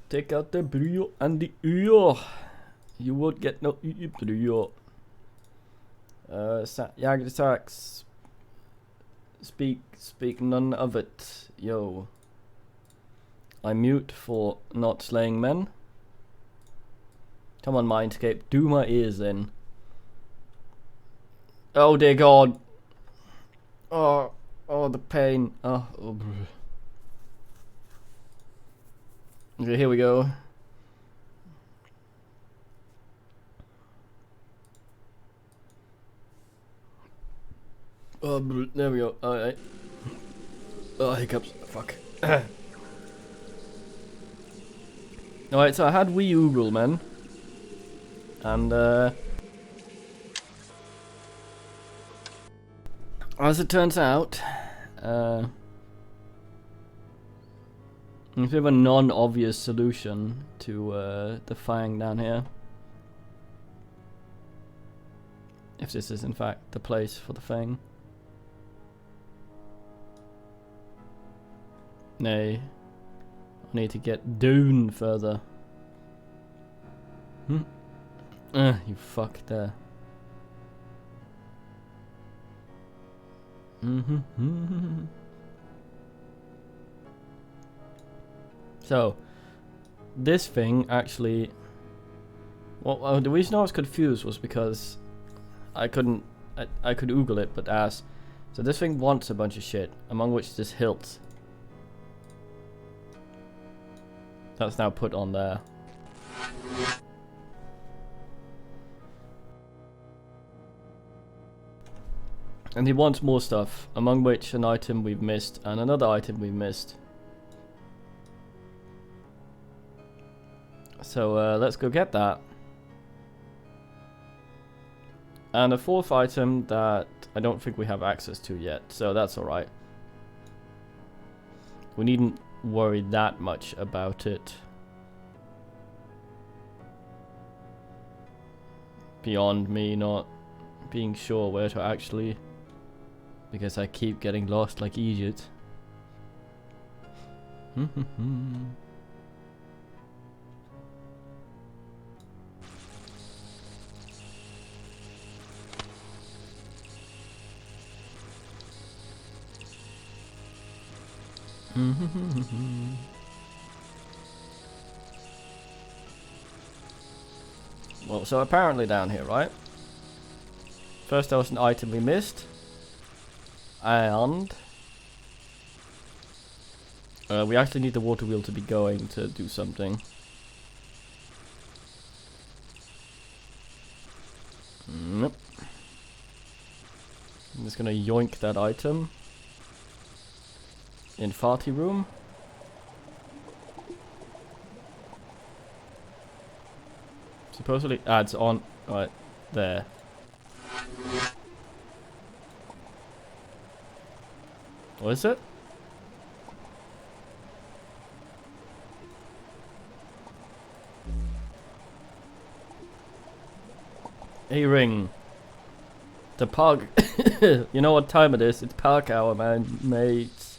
Take out the brio and the ur. You won't get no brio. Yagdatax. Speak none of it. Yo. I mute for not slaying men. Come on, Mindscape. Do my ears in. Oh dear God. Oh, the pain. Oh. Okay, here we go. Oh, there we go. Alright. Oh, hiccups. Fuck. Alright, so I had Wii Oogle, man. And, as it turns out, there's a bit of a non-obvious solution to the Fang down here. If this is in fact the place for the Fang. Nay. I need to get down further. You fuck there. So, this thing actually... Well, the reason I was confused was because I could oogle it, but ass. So this thing wants a bunch of shit, among which this hilt. That's now put on there. And he wants more stuff, among which an item we've missed and another item we've missed. So let's go get that. And a fourth item that I don't think we have access to yet, so that's alright. We needn't worry that much about it. Beyond me not being sure where to actually... Because I keep getting lost like Egypt. Well, so apparently down here, right? First there was an item we missed. And we actually need the water wheel to be going to do something. Nope. I'm just gonna yoink that item. In farty room. Supposedly adds on right there. What is it? A ring. The pug. You know what time it is? It's park hour, man, mates.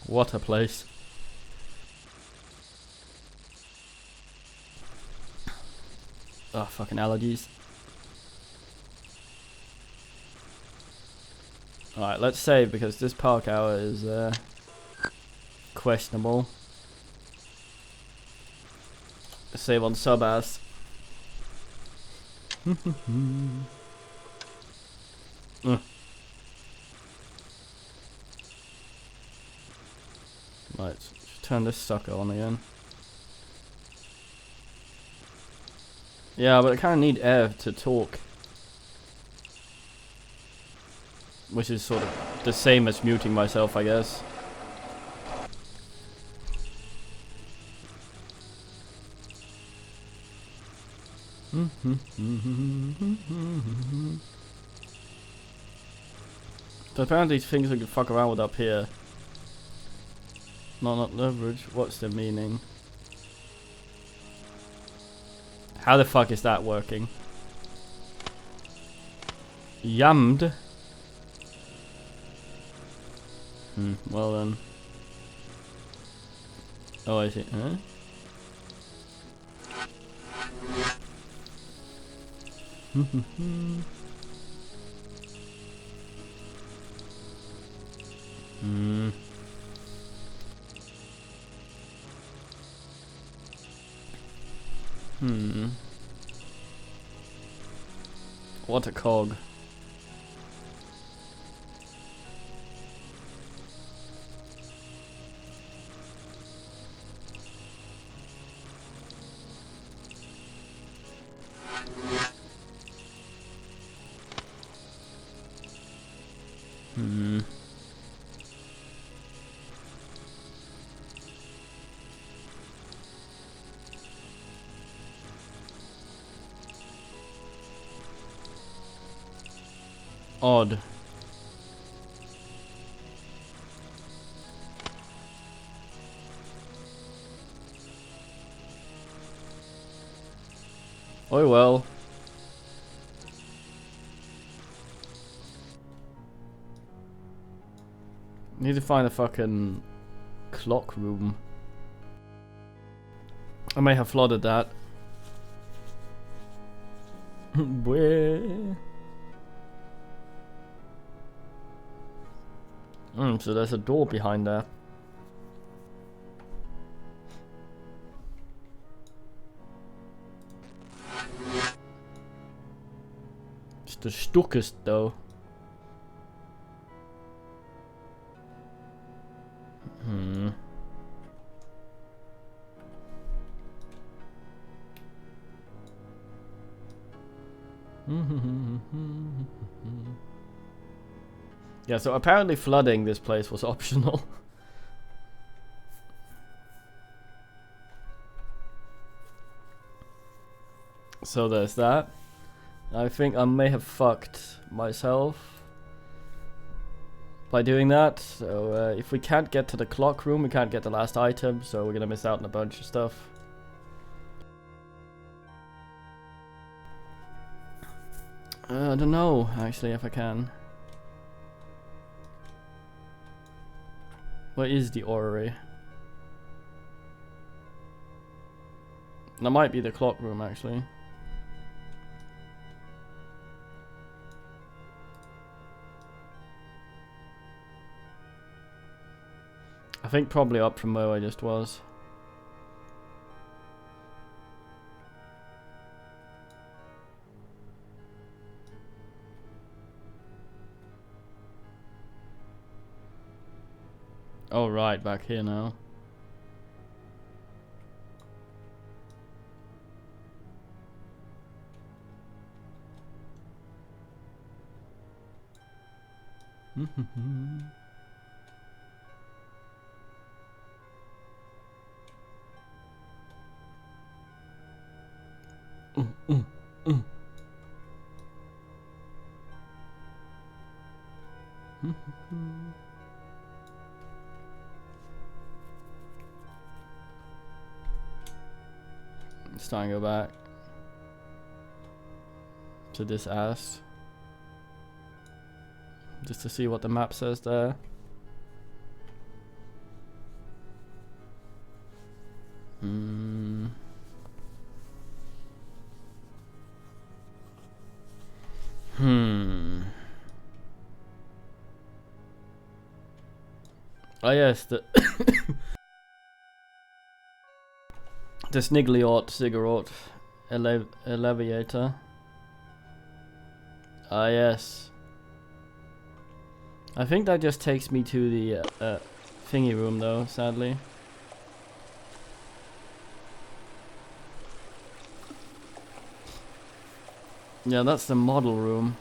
What a place. Oh, fucking allergies. Alright, let's save because this park hour is questionable. Save on sub-ass. Right, let's turn this sucker on again. Yeah, but I kind of need air to talk. Which is sort of the same as muting myself, I guess. So apparently things we can fuck around with up here. No, not leverage. What's the meaning? How the fuck is that working? Yammed? Well then. Oh, I see. Huh? What a cog. Odd. Oh well. Need to find a fucking clock room. I may have flooded that. So there's a door behind there. It's the stuckest though. Yeah, so apparently flooding this place was optional. So there's that. I think I may have fucked myself by doing that. So if we can't get to the clock room, we can't get the last item, so we're gonna miss out on a bunch of stuff. I don't know, actually, if I can. Where is the orrery? That might be the clock room, actually. I think probably up from where I just was. Oh right, back here now. Let's try and go back to this ass just to see what the map says there. Oh yes, the the Sniggly-Ort cigarette elevator. Ah yes. I think that just takes me to the thingy room though, sadly. Yeah, that's the model room.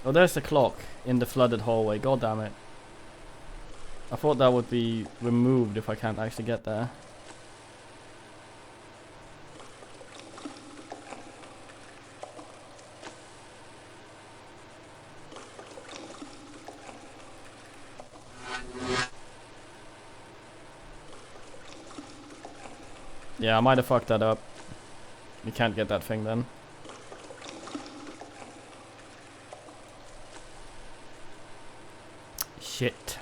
Oh, there's the clock in the flooded hallway. God damn it. I thought that would be removed if I can't actually get there. Yeah, I might have fucked that up. You can't get that thing then. Shit.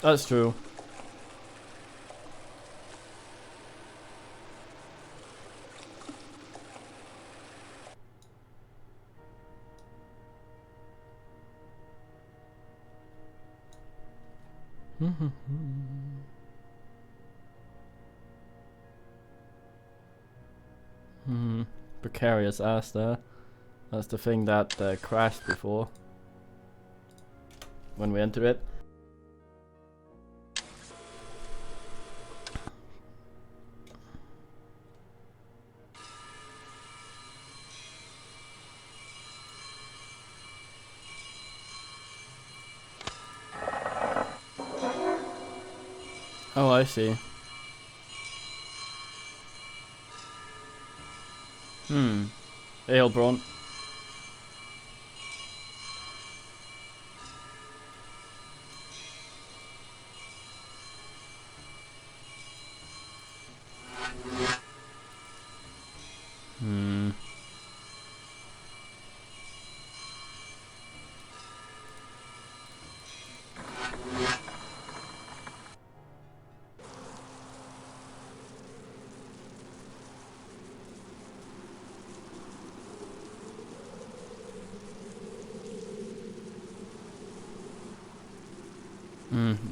That's true. Precarious ass there. That's the thing that crashed before. When we entered it. Oh, I see. Ale Braun.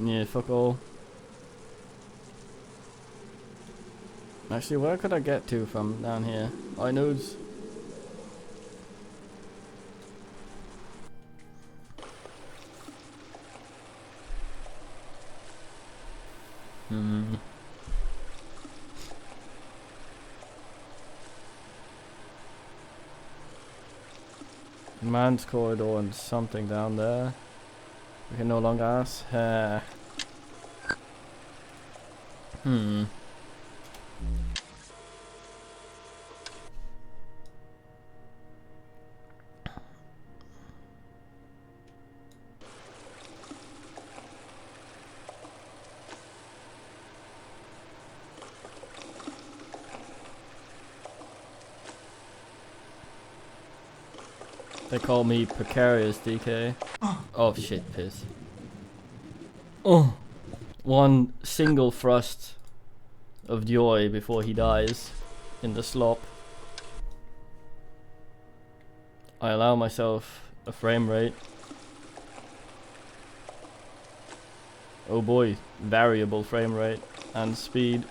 Yeah, fuck all. Actually, where could I get to from down here? I knows. Man's corridor and something down there. We can no longer ask. They call me Precarious DK. Oh shit, piss. Oh, one single thrust of joy before he dies in the slop. I allow myself a frame rate. Oh boy, variable frame rate and speed.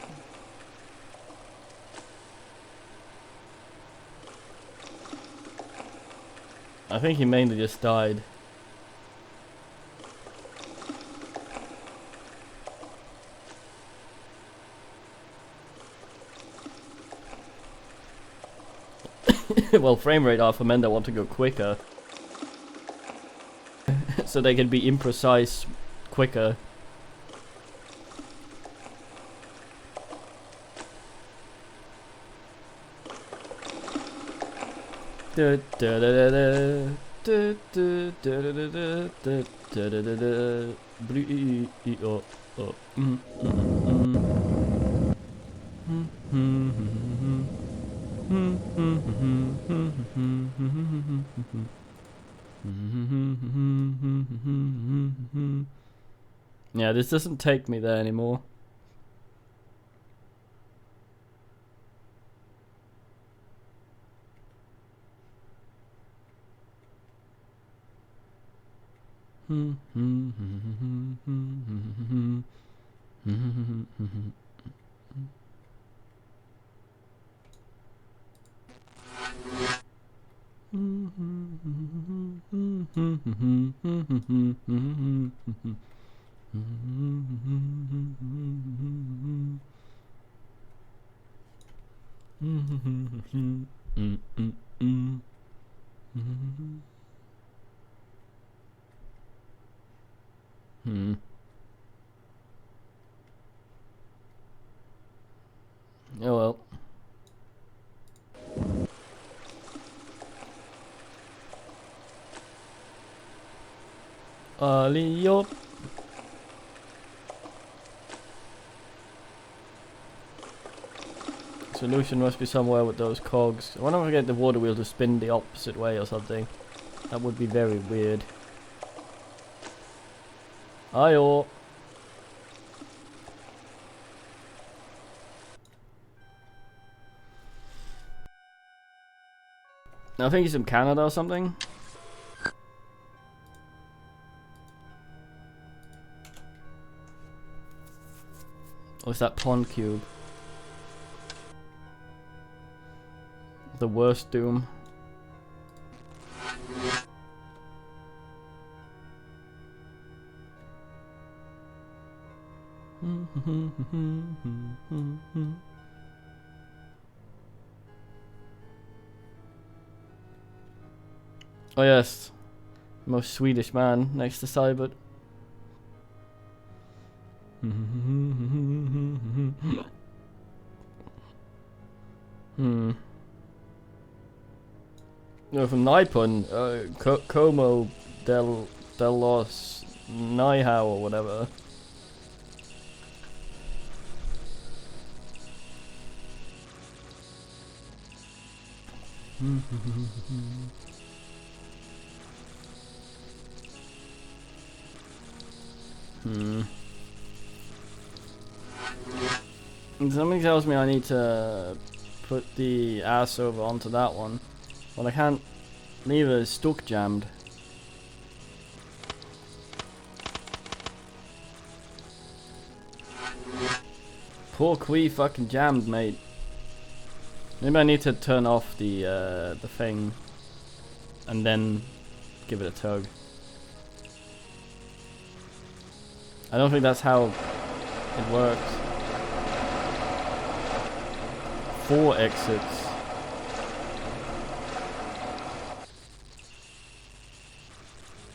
I think he mainly just died. Well, frame rate are for men that want to go quicker. So they can be imprecise quicker. Yeah, this doesn't take me there anymore. Oh well. Alley-up. Solution must be somewhere with those cogs. I wonder if I get the water wheel to spin the opposite way or something. That would be very weird. Ayo. I think he's in Canada or something. Or is that Pond Cube? The worst doom. Oh yes, most Swedish man next to Cybert. No, from Nipon, Como del los Nihao or whatever. Something tells me I need to put the ass over onto that one. Well, I can't leave it stuck jammed. Poor Quee fucking jammed, mate. Maybe I need to turn off the thing and then give it a tug. I don't think that's how it works. 4 exits.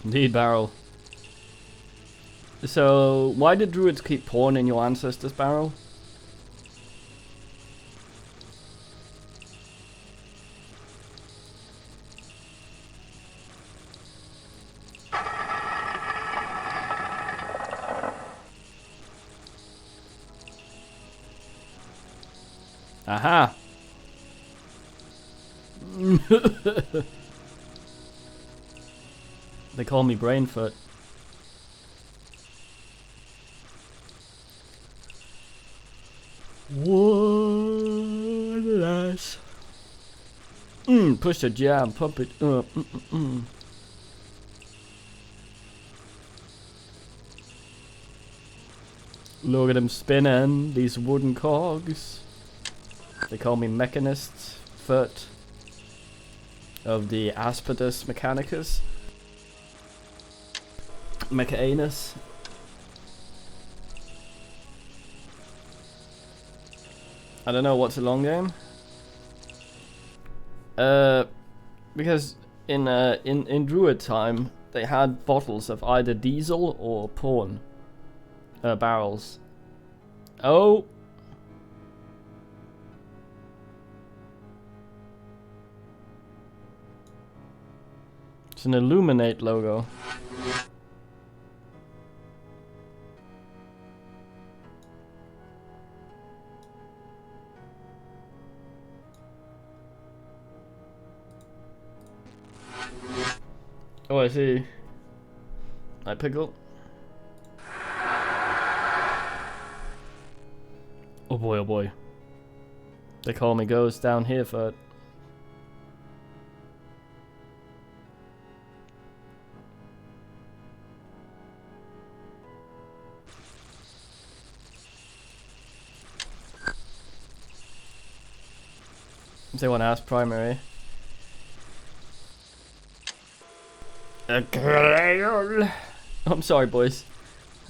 Indeed, Barrel. So, why did druids keep porn in your ancestors, Barrel? Aha! They call me Brainfoot. What an ass. Push the jab, pump it up. Look at them spinning, these wooden cogs. They call me Mechanist Foot of the Aspidus Mechanicus. Mecha-anus. I don't know what's a long game. Because in Druid time they had bottles of either diesel or porn barrels. Oh. It's an Illuminate logo. Oh, I see. I pickle. Oh boy, oh boy. They call me Ghost down here for it. If they want to ask primary. A grail. Oh, I'm sorry, boys.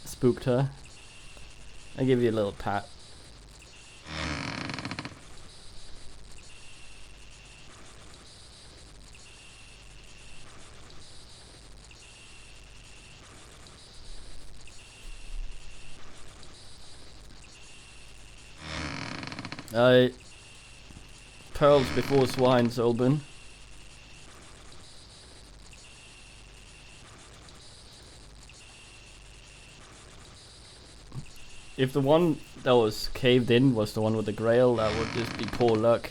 I spooked her. I give you a little pat. Pearls before swine, Solbin. If the one that was caved in was the one with the grail, that would just be poor luck.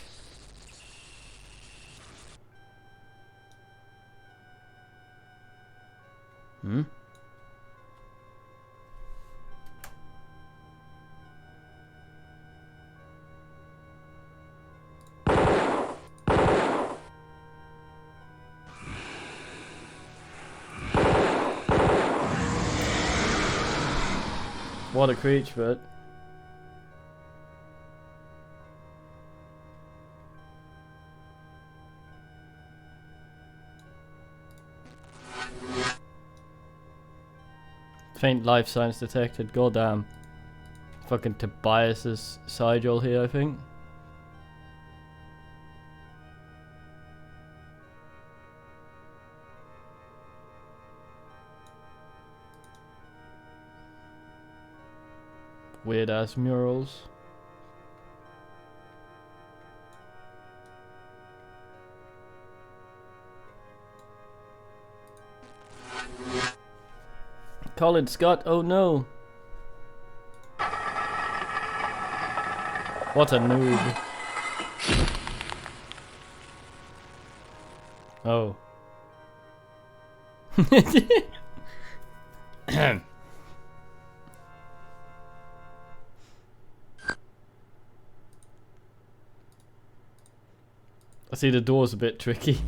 Hmm? What a creature, but... Faint life signs detected, goddamn. Fucking Tobias's Sigil here, I think. Weird ass murals. Colin Scott, oh no. What a noob. Oh. I see the door's a bit tricky.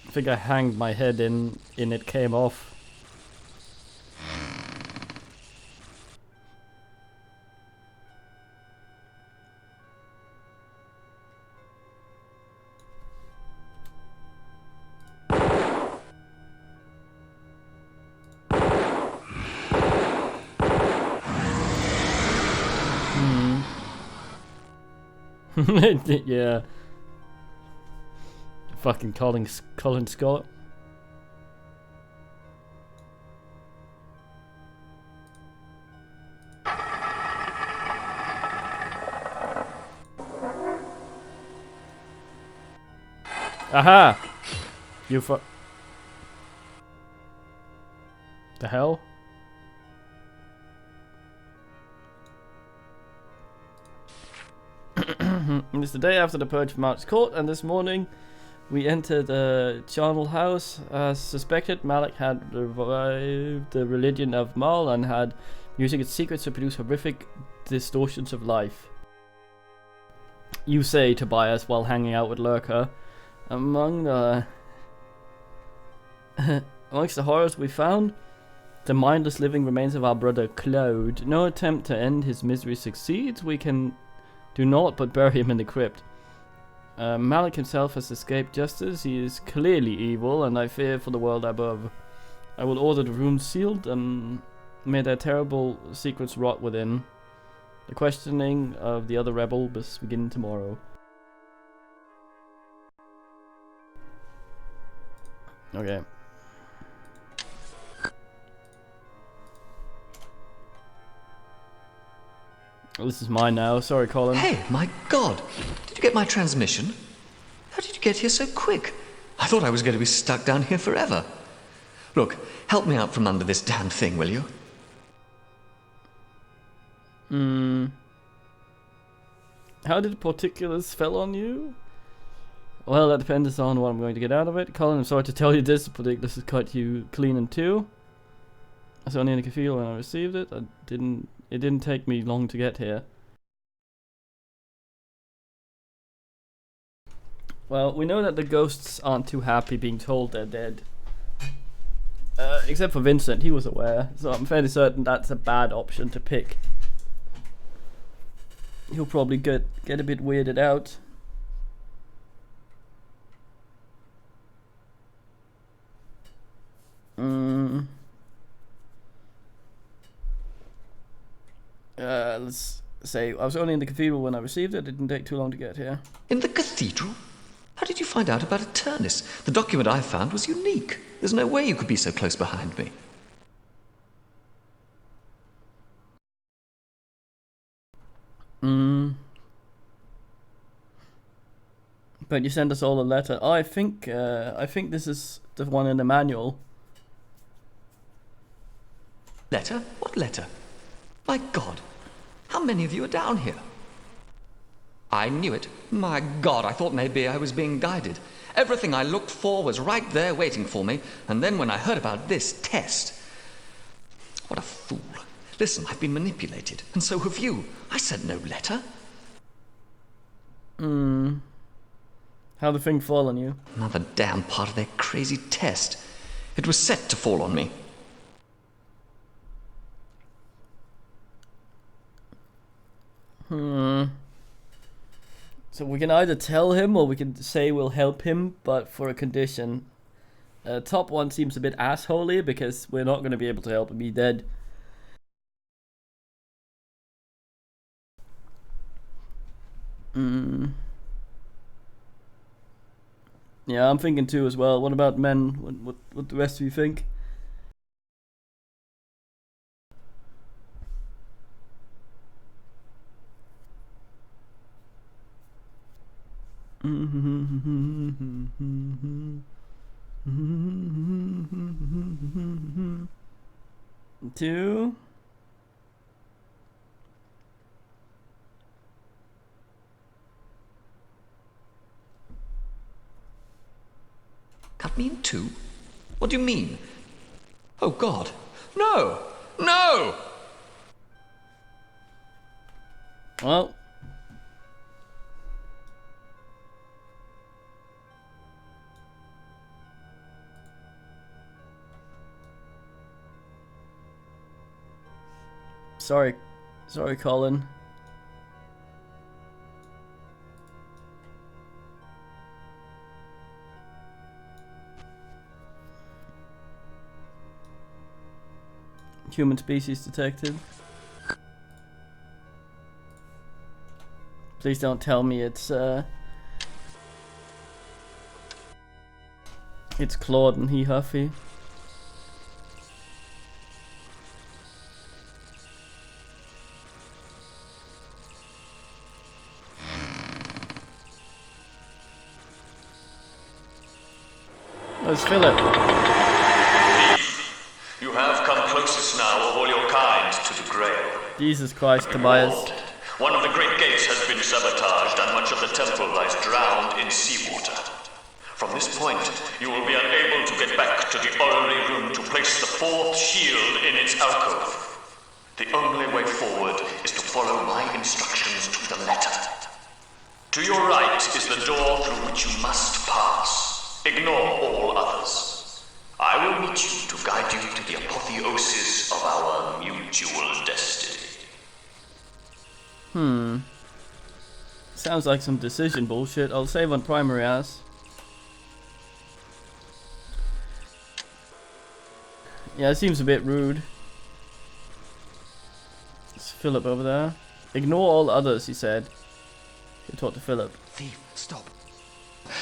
I think I hanged my head in it came off. Yeah. Fucking Colin Scott. Aha! You the hell? It's the day after the purge from Mount's court, and this morning we entered the charnel house. As suspected, Malik had revived the religion of Mal and had using its secrets to produce horrific distortions of life. You say, Tobias, while hanging out with Lurker. Amongst the horrors we found, the mindless living remains of our brother Claude. No attempt to end his misery succeeds. We can do naught but bury him in the crypt. Malik himself has escaped justice. He is clearly evil, and I fear for the world above. I will order the rooms sealed, and may their terrible secrets rot within. The questioning of the other rebel must begin tomorrow. Okay. This is mine now. Sorry, Colin. Hey, my God! Did you get my transmission? How did you get here so quick? I thought I was going to be stuck down here forever. Look, help me out from under this damn thing, will you? How did particulars fell on you? Well, that depends on what I'm going to get out of it. Colin, I'm sorry to tell you this, the particulars has cut you clean in two. I was only in a cathedral when I received it. It didn't take me long to get here. Well, we know that the ghosts aren't too happy being told they're dead. Except for Vincent, he was aware, so I'm fairly certain that's a bad option to pick. He'll probably get a bit weirded out. Let's say I was only in the cathedral when I received it. It didn't take too long to get here. In the cathedral? How did you find out about Eternus? The document I found was unique. There's no way you could be so close behind me. But you sent us all a letter. Oh, I think this is the one in the manual. Letter? What letter? My God, how many of you are down here? I knew it. My God, I thought maybe I was being guided. Everything I looked for was right there waiting for me, and then when I heard about this test... What a fool. Listen, I've been manipulated, and so have you. I sent no letter. How'd the thing fall on you? Another damn part of their crazy test. It was set to fall on me. So we can either tell him or we can say we'll help him, but for a condition. Top one seems a bit assholey because we're not going to be able to help him. He's dead. Yeah, I'm thinking too as well. What about men? What the rest of you think? Two. Cut me in two? What do you mean? Oh, God. No! No! Well. Sorry, Colin. Human species detected. Please don't tell me it's Claude and he Huffy. Where's Philip? You have come closest now of all your kind to the Grail. Jesus Christ, Tobias. One of the great gates has been sabotaged and much of the temple lies drowned in seawater. From this point, you will be unable to get back to the orrery room to place the fourth shield in its alcove. The only way forward is to follow my instructions to the letter. To your right is the door through which you must pass. Ignore all others. I will meet you to guide you to the apotheosis of our mutual destiny. Sounds like some decision bullshit. I'll save on primary ass. Yeah, it seems a bit rude. It's Philip over there. Ignore all others, he said. He talked to Philip. Thief, stop.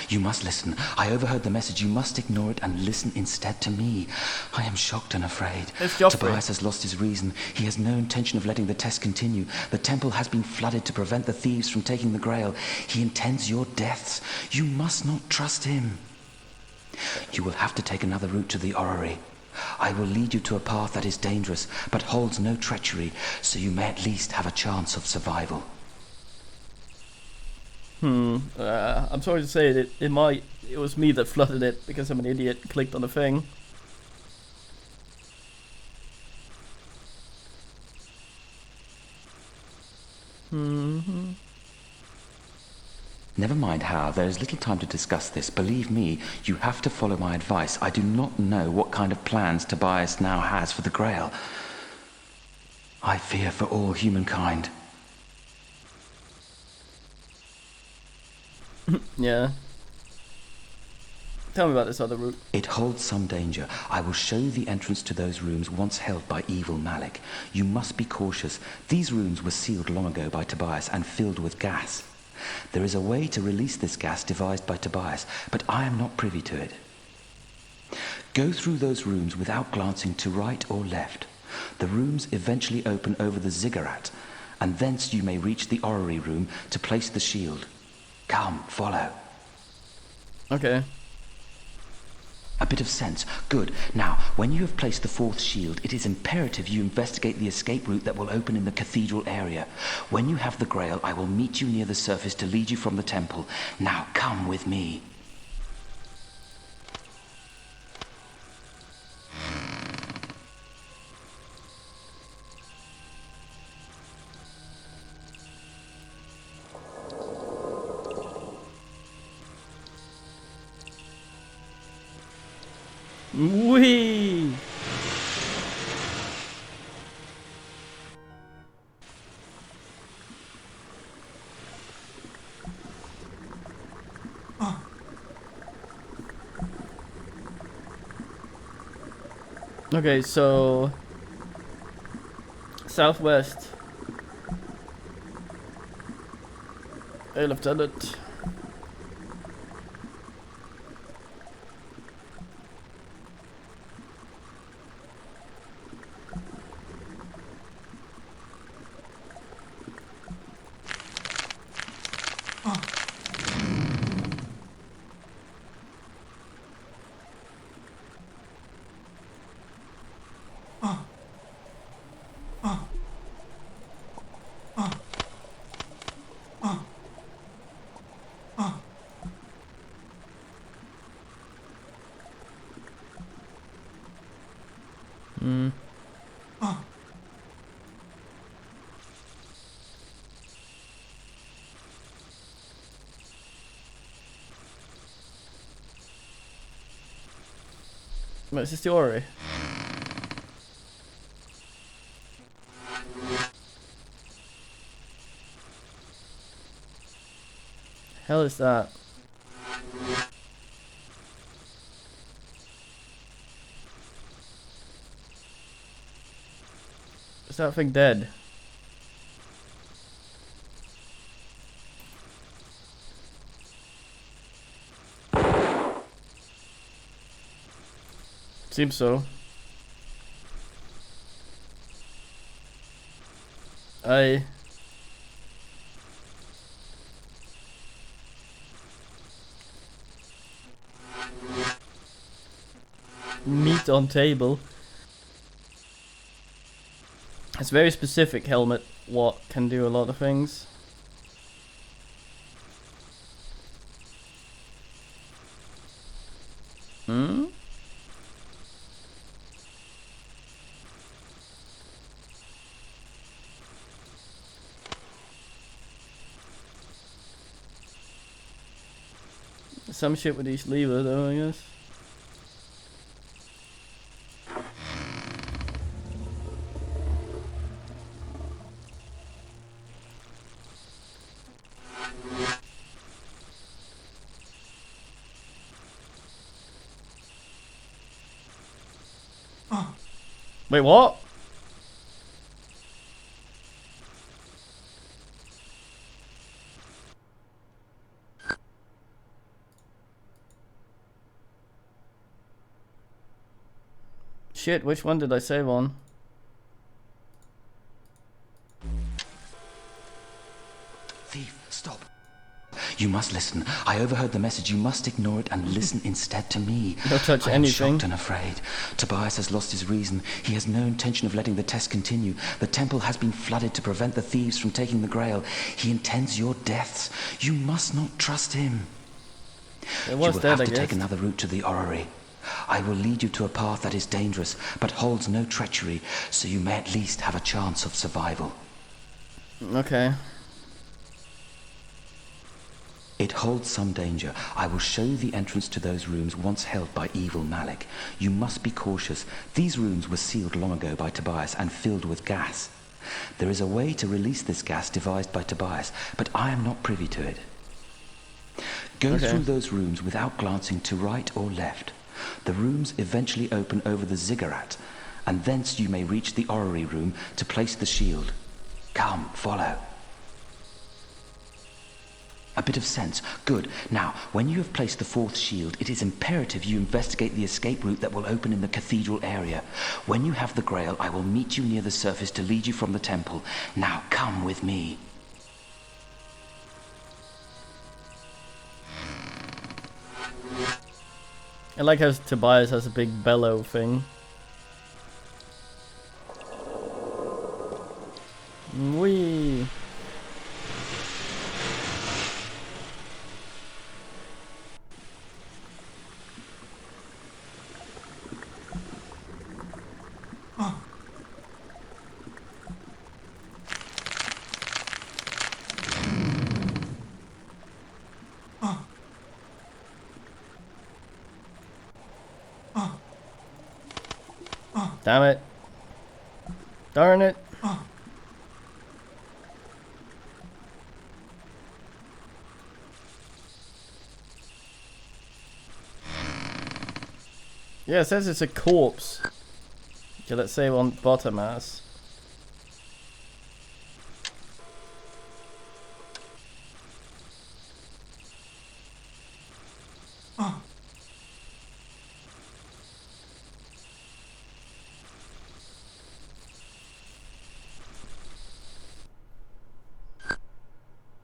You must listen. I overheard the message. You must ignore it and listen instead to me. I am shocked and afraid. It's Joffrey. Tobias has lost his reason. He has no intention of letting the test continue. The temple has been flooded to prevent the thieves from taking the Grail. He intends your deaths. You must not trust him. You will have to take another route to the orrery. I will lead you to a path that is dangerous, but holds no treachery, so you may at least have a chance of survival. I'm sorry to say that it was me that flooded it because I'm an idiot and clicked on the thing. Never mind how, there is little time to discuss this. Believe me, you have to follow my advice. I do not know what kind of plans Tobias now has for the Grail. I fear for all humankind. Yeah. Tell me about this other route. It holds some danger. I will show you the entrance to those rooms once held by evil Malik. You must be cautious. These rooms were sealed long ago by Tobias and filled with gas. There is a way to release this gas devised by Tobias, but I am not privy to it. Go through those rooms without glancing to right or left. The rooms eventually open over the ziggurat, and thence you may reach the orrery room to place the shield. Come, follow. Okay. A bit of sense. Good. Now, when you have placed the fourth shield, it is imperative you investigate the escape route that will open in the cathedral area. When you have the Grail, I will meet you near the surface to lead you from the temple. Now, come with me. Whee! Okay, so southwest. Hey, Lieutenant. Hmm. Wait, is this the orrery? Hell is that? Is that thing dead? Seems so. Meat on table. It's very specific helmet. What can do a lot of things. Hmm? Some shit with each lever though, I guess. Wait, what? Shit, which one did I save on? Thief, stop. You must listen. I overheard the message. You must ignore it and listen instead to me. Don't touch I am anything. shocked and afraid. Tobias has lost his reason. He has no intention of letting the test continue. The temple has been flooded to prevent the thieves from taking the Grail. He intends your deaths. You must not trust him. It was you will dead, have I to guess. take another route to the orrery. I will lead you to a path that is dangerous, but holds no treachery, so you may at least have a chance of survival. Okay. It holds some danger. I will show you the entrance to those rooms once held by evil Malik. You must be cautious. These rooms were sealed long ago by Tobias and filled with gas. There is a way to release this gas devised by Tobias, but I am not privy to it. Go through those rooms without glancing to right or left. The rooms eventually open over the ziggurat, and thence you may reach the orrery room to place the shield. Come, follow. A bit of sense. Good. Now, when you have placed the fourth shield, it is imperative you investigate the escape route that will open in the cathedral area. When you have the Grail, I will meet you near the surface to lead you from the temple. Now, come with me. I like how Tobias has a big bellow thing. Whee! Damn it. Darn it. Yeah, it says it's a corpse. Okay, let's save on bottom ass.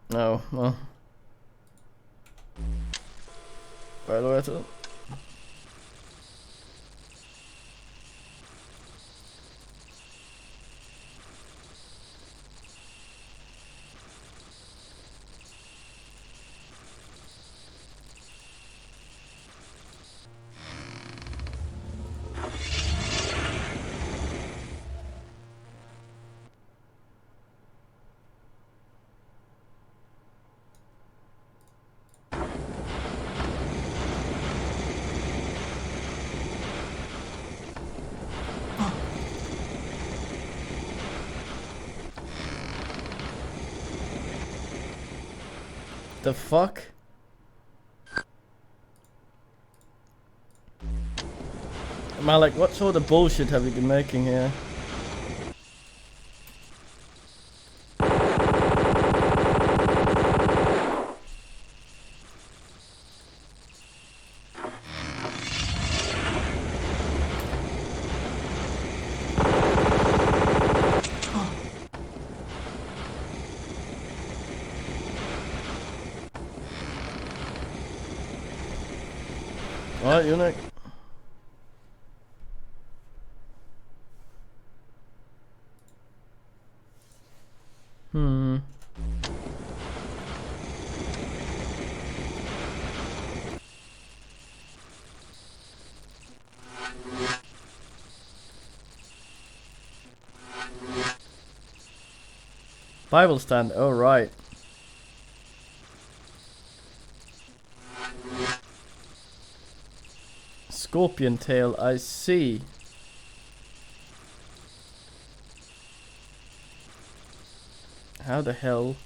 No, well. Right, Loretta. The fuck? Malik, what sort of bullshit have you been making here? Alright, eunuch. Bible stand, oh right. Scorpion tail, I see. How the hell?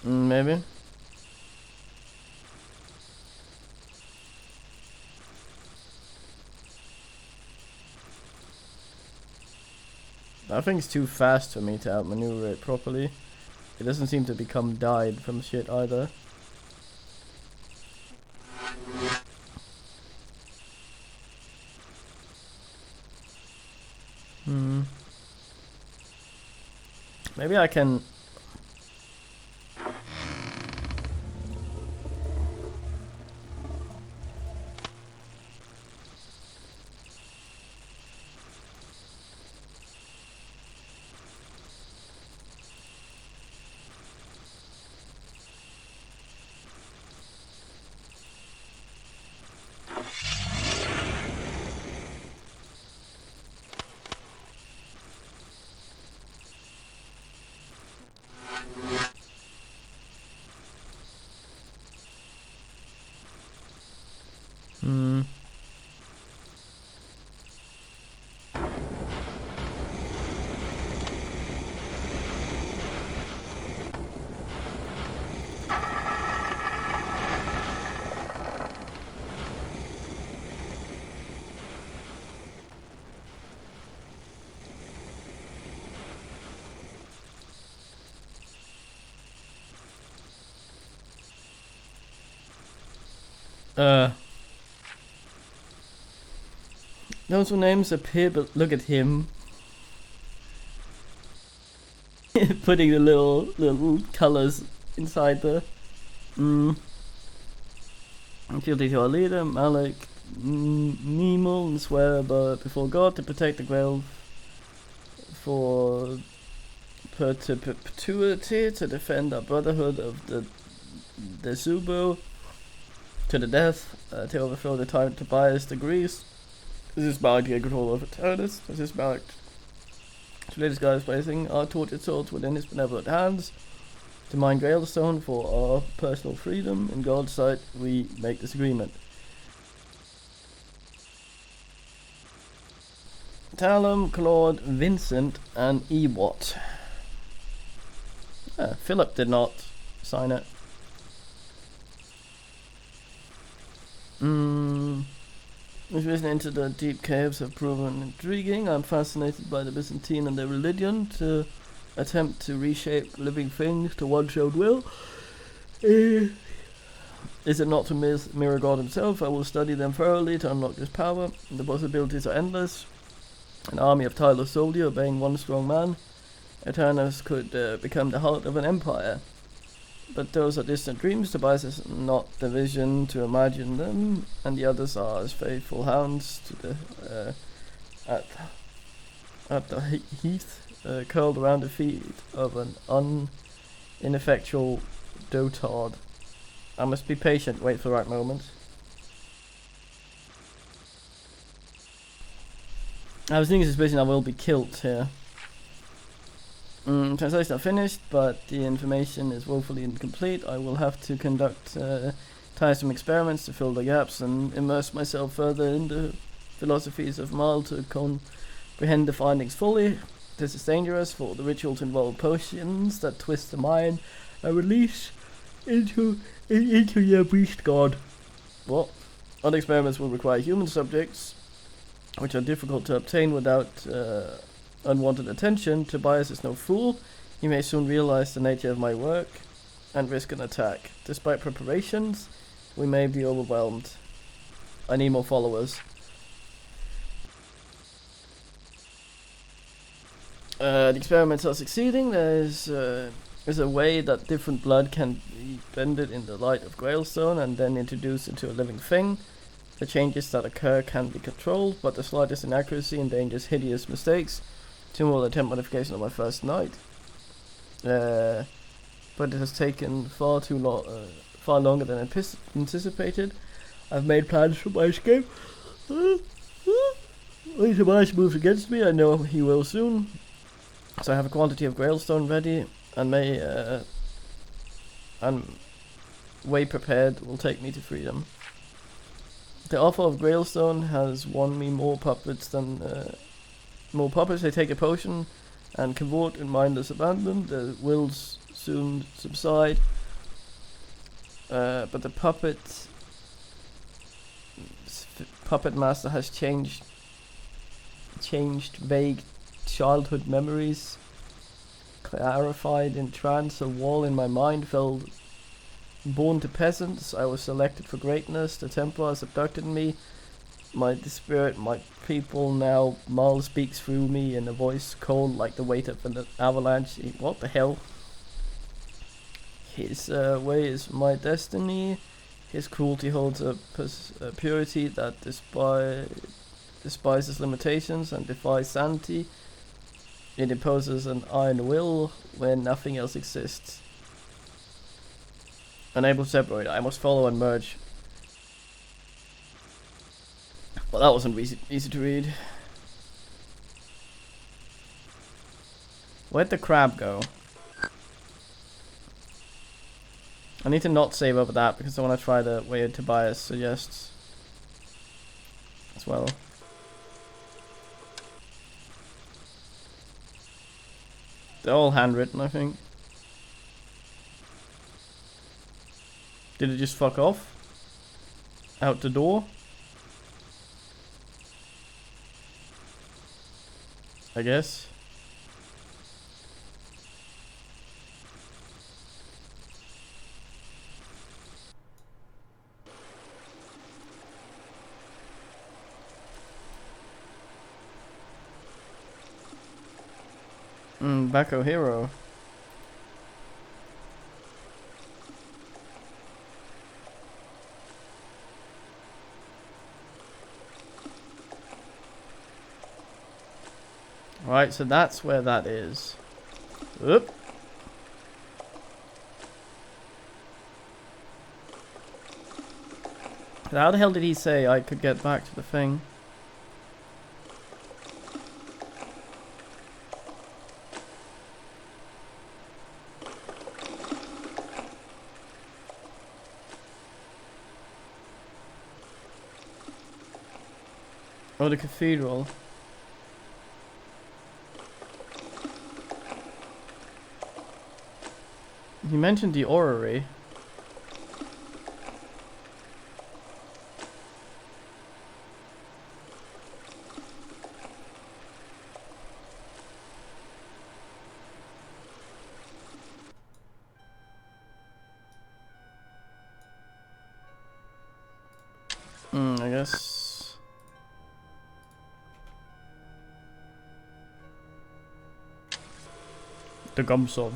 Maybe. That thing's too fast for me to outmaneuver it properly. It doesn't seem to become died from shit either. Maybe I can... Those names appear, but look at him. putting the little colors inside the. Fealty to our leader, Malik Nemel, and swear before God to protect the Grail for perpetuity, to defend our brotherhood of the Zubo to the death, to overthrow the tyrant Tobias the Greece. This is Malik to get control over Turnus. This is Malik to lead his guys placing our tortured souls within his benevolent hands. To mine Grailstone for our personal freedom. In God's sight, we make this agreement. Talum, Claude, Vincent, and Ewot. Philip did not sign it. This vision into the deep caves have proven intriguing. I'm fascinated by the Byzantine and their religion. To attempt to reshape living things to one's own will. Is it not to mirror God himself? I will study them thoroughly to unlock this power. The possibilities are endless. An army of tireless soldiers obeying one strong man. Eternus could become the heart of an empire. But those are distant dreams. Tobias has not the vision to imagine them, and the others are as faithful hounds to the at the heath. Curled around the feet of an ineffectual dotard. I must be patient, wait for the right moment. I was thinking suspicion I will be killed here. Translation not finished, but the information is woefully incomplete. I will have to conduct tiresome experiments to fill the gaps and immerse myself further in the philosophies of Mal to comprehend the findings fully. This is dangerous, for the rituals involve potions that twist the mind and release into your beast god. What? Other experiments will require human subjects, which are difficult to obtain without unwanted attention. Tobias is no fool. He may soon realize the nature of my work and risk an attack. Despite preparations, we may be overwhelmed. I need more followers. The experiments are succeeding. There's a way that different blood can be blended in the light of Grailstone and then introduced into a living thing. The changes that occur can be controlled, but the slightest inaccuracy endangers hideous mistakes. Soon will attempt modification on my first night. But it has taken far longer than anticipated. I've made plans for my escape. When Tobias moves against me, I know he will soon. So I have a quantity of Grailstone ready, and way prepared will take me to freedom. The offer of Grailstone has won me more puppets. They take a potion and cavort in mindless abandon. The wills soon subside, but the puppet master has changed vague childhood memories, clarified in trance. A wall in my mind fell. Born to peasants, I was selected for greatness. The Templars abducted me. My spirit, my people. Now Mal speaks through me in a voice cold like the weight of an avalanche. What the hell? His way is my destiny. His cruelty holds a purity that despises limitations and defies sanity. It imposes an iron will where nothing else exists. Unable to separate, I must follow and merge. Well, that wasn't easy to read. Where'd the crab go? I need to not save over that because I want to try the way Tobias suggests as well. They're all handwritten, I think. Did it just fuck off? Out the door? I guess. Backo Hero. Right, so that's where that is. Oop. How the hell did he say I could get back to the thing? Oh, the cathedral. He mentioned the orrery. I guess. The Gumsov.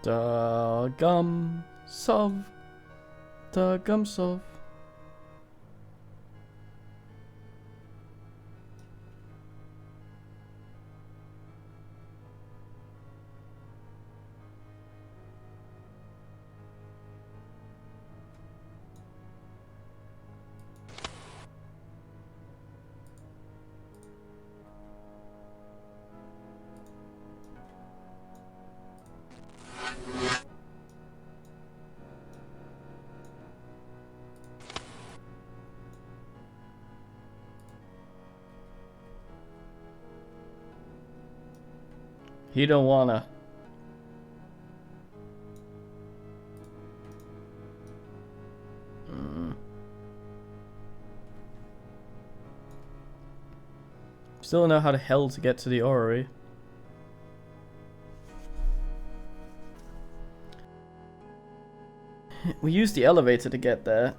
The Gumsov. The Gumsov. He don't wanna. Still don't know how the hell to get to the orrery. We used the elevator to get there.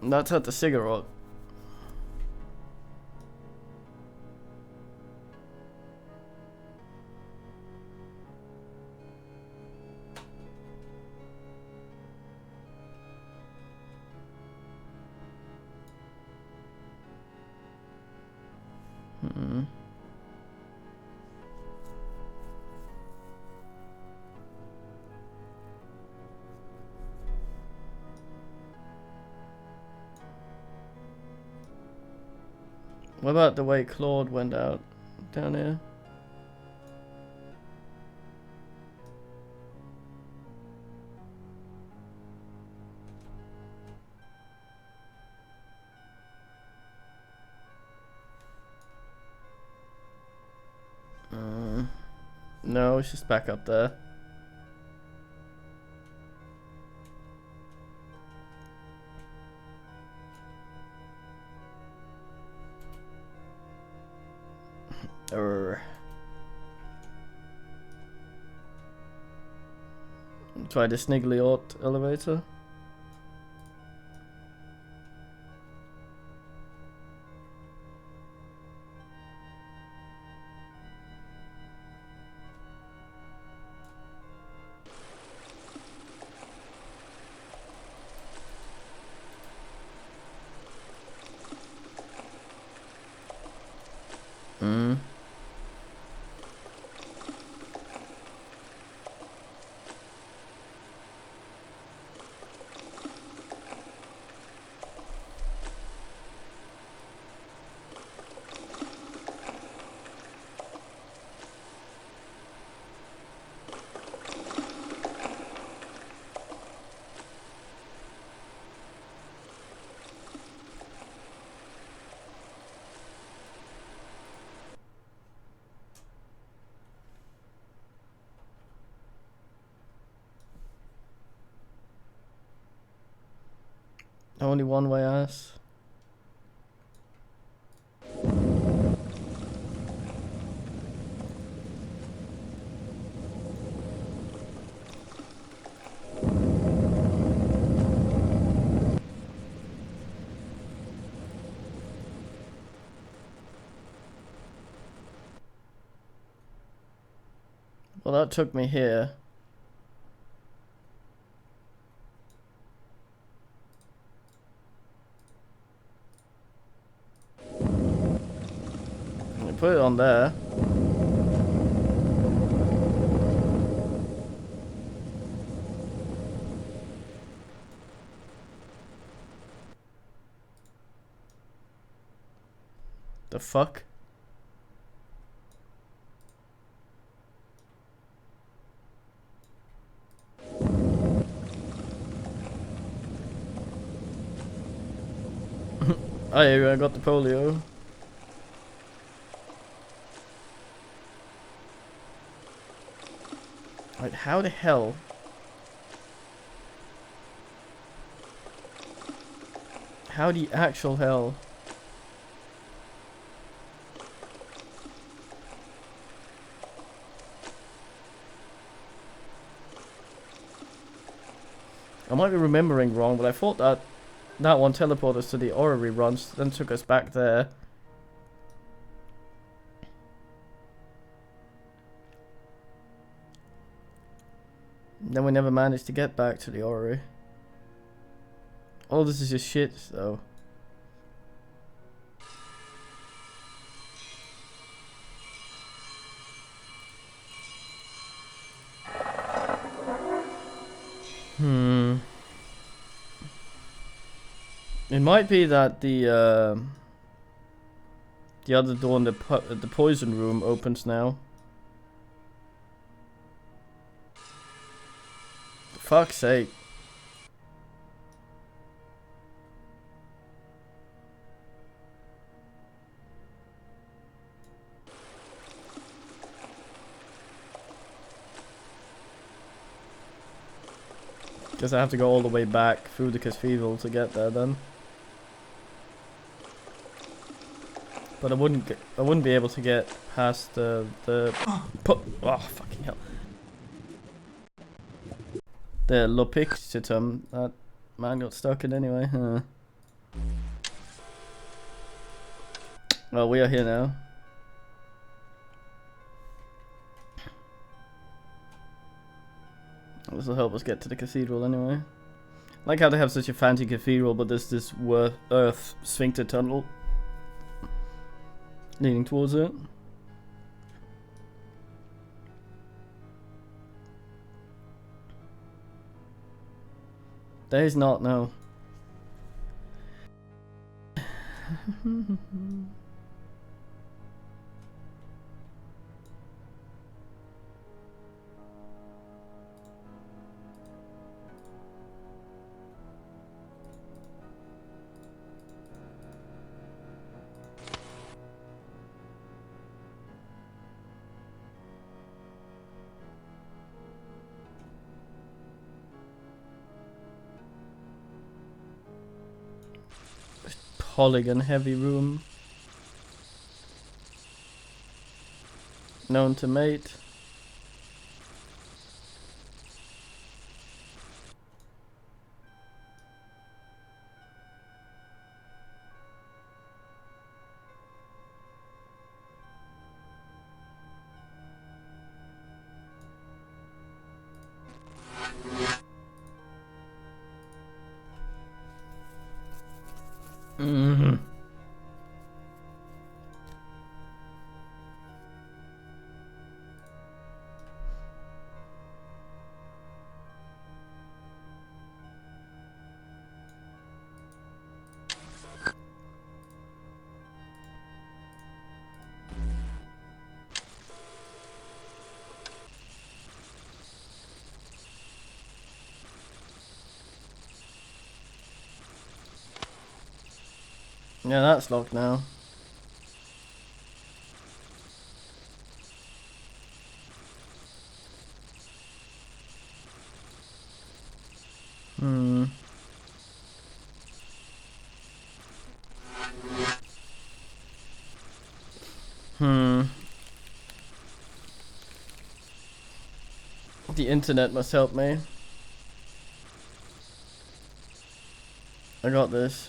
That's at the cigarette. What about the way Claude went out down here? No, it's just back up there. Try the Sniggly Ort elevator. Only one way ass. Well, that took me here. put it on there. The fuck? Oh yeah, I got the polio. Right, how the hell? How the actual hell? I might be remembering wrong, but I thought that that one teleported us to the orrery runs, then took us back there. Then we never managed to get back to the orrery. All this is just shit, though. It might be that the other door in the poison room opens now. For fuck's sake. Guess I have to go all the way back through the cathedral to get there then. But I wouldn't be able to get past oh fucking hell. The Lopictitum, that man got stuck in anyway, huh. Well, we are here now. This will help us get to the cathedral anyway. I like how they have such a fancy cathedral, but there's this earth sphincter tunnel leading towards it. There is not, no. Polygon heavy room. Known to mate. Yeah, that's locked now. The internet must help me. I got this.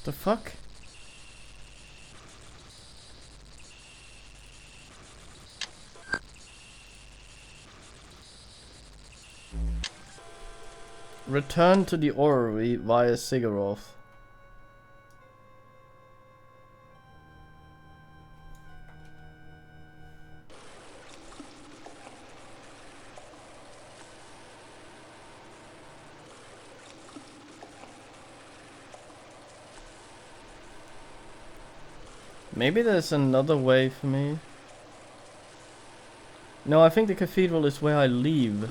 The fuck? Return to the orrery via Sigaroth. Maybe there's another way for me. No, I think the cathedral is where I leave.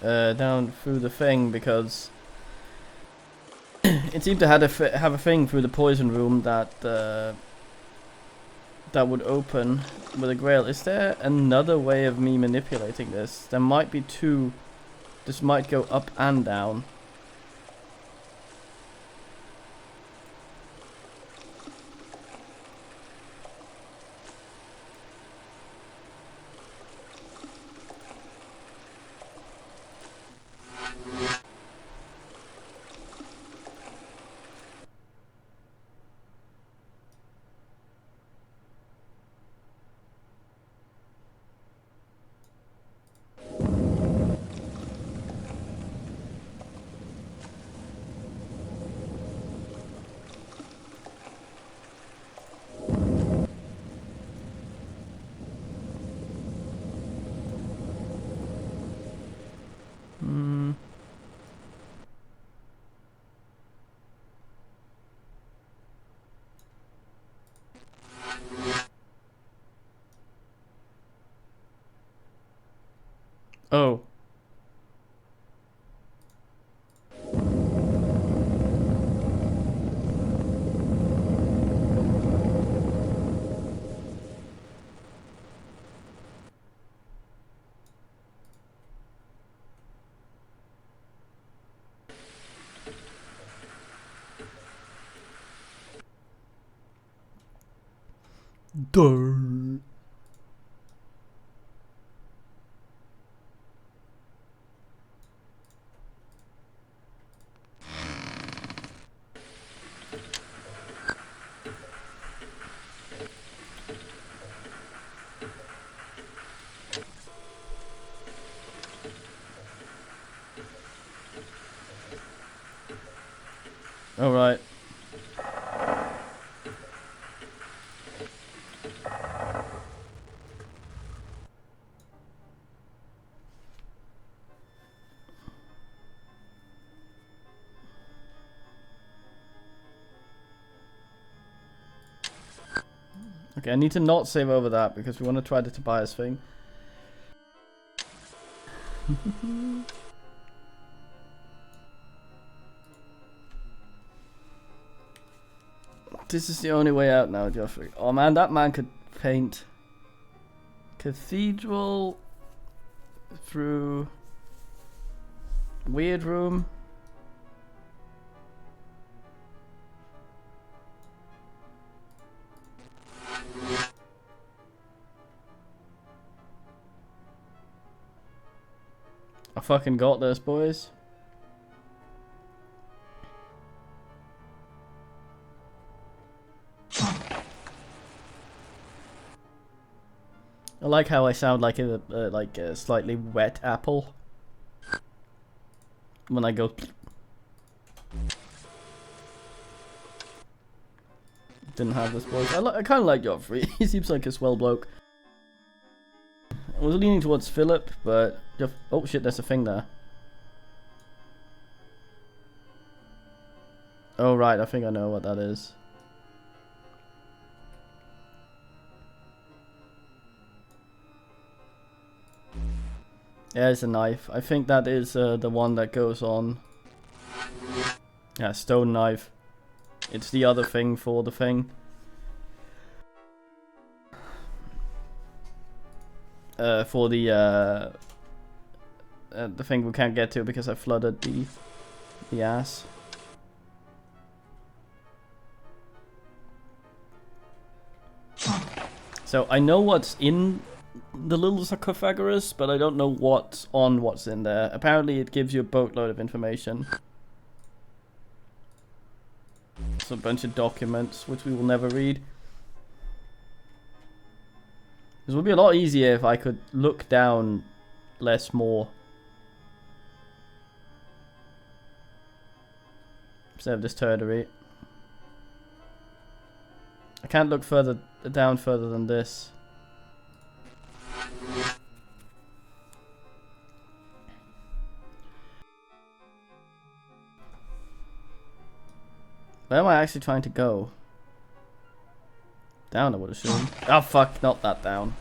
Down through the thing, because it seemed to have a thing through the poison room that that would open with a grail. Is there another way of me manipulating this? There might be two. This might go up and down. Oh. Duh. All right. Okay, I need to not save over that because we want to try the Tobias thing. This is the only way out now, Geoffrey. Oh man, that man could paint. Cathedral through weird room. I fucking got this, boys. I like how I sound like a slightly wet apple when I go. Didn't have this voice. I kind of like Joffrey. He seems like a swell bloke. I was leaning towards Philip, but oh shit, there's a thing there. Oh right, I think I know what that is. Yeah, it's a knife. I think that is the one that goes on. Yeah, stone knife. It's the other thing for the thing. For the thing we can't get to because I flooded the ass. So I know what's in the little sarcophagus, but I don't know what's in there. Apparently it gives you a boatload of information. Just a bunch of documents, which we will never read. This would be a lot easier if I could look down less more. Instead of this turdery. I can't look further down further than this. Where am I actually trying to go? Down, I would assume. Oh fuck, not that down.